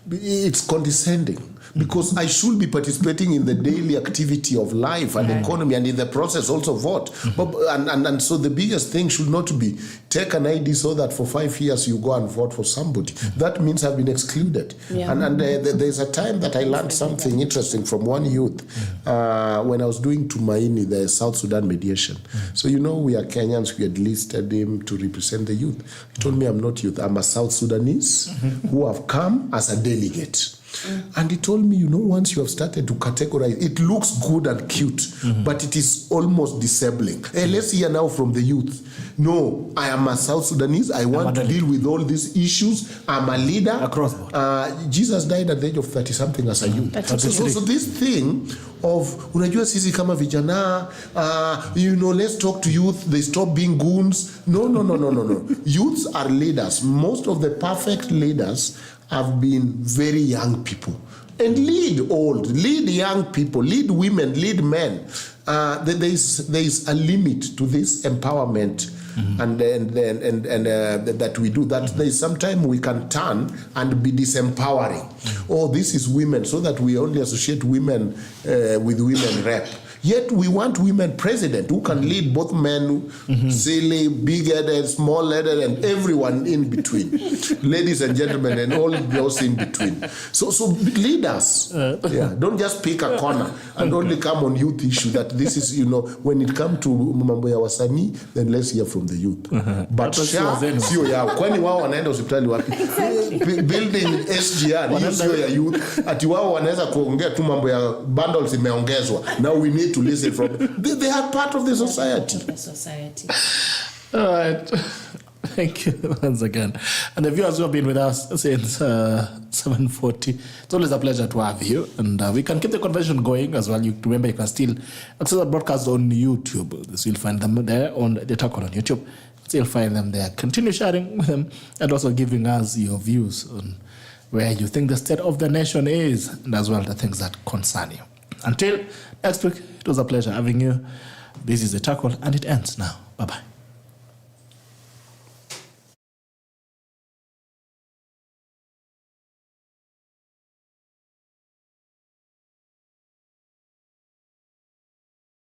Speaker 3: It's condescending. Because I should be participating in the daily activity of life and economy, and in the process also vote. And so the biggest thing should not be take an ID so that for 5 years you go and vote for somebody. That means I've been excluded. And there's a time that I learned something interesting from one youth when I was doing Tumaini, the South Sudan mediation. So you know we are Kenyans, we had listed him to represent the youth. He told me I'm not youth, I'm a South Sudanese who have come as a delegate. And he told me, you know, once you have started to categorize, it looks good and cute, but it is almost disabling. Hey, let's hear now from the youth. No, I am a South Sudanese. I want to deal with all these issues. I'm a leader.
Speaker 1: Across board.
Speaker 3: Jesus died at the age of 30-something as a youth. So this thing of, unajua sisi kama vijana, you know, let's talk to youth. They stop being goons. No. Youths are leaders. Most of the perfect leaders have been very young people. And lead old, lead young people, lead women, lead men. there is a limit to this empowerment. And that we do that. There is sometimes we can turn and be disempowering. Oh, this is women, so that we only associate women with women rep. Yet we want women president who can lead both men, silly, big-headed, small-headed, and everyone in between. Ladies and gentlemen, and all those in between. So lead us. Don't just pick a corner and only come on youth issue. That this is, when it comes to mambo ya wasanii, then let's hear from the youth. But sio yao. Kwani wao wanaenda hospitali wapi? Building SGR, hiyo sio ya youth. Ati wao wanaweza kuongea tu mambo ya bundles imeongezwa. Now we need to listen from they are part of the society.
Speaker 1: All right. Thank you once again. And the viewers who have been with us since 7:40, it's always a pleasure to have you. And we can keep the conversation going as well. You remember, you can still access the broadcast on YouTube. So you'll find them there on the Tackle on YouTube. Still find them there. Continue sharing with them and also giving us your views on where you think the state of the nation is, and as well the things that concern you. Until next week, it was a pleasure having you. This is the Tackle, and it ends now. Bye-bye.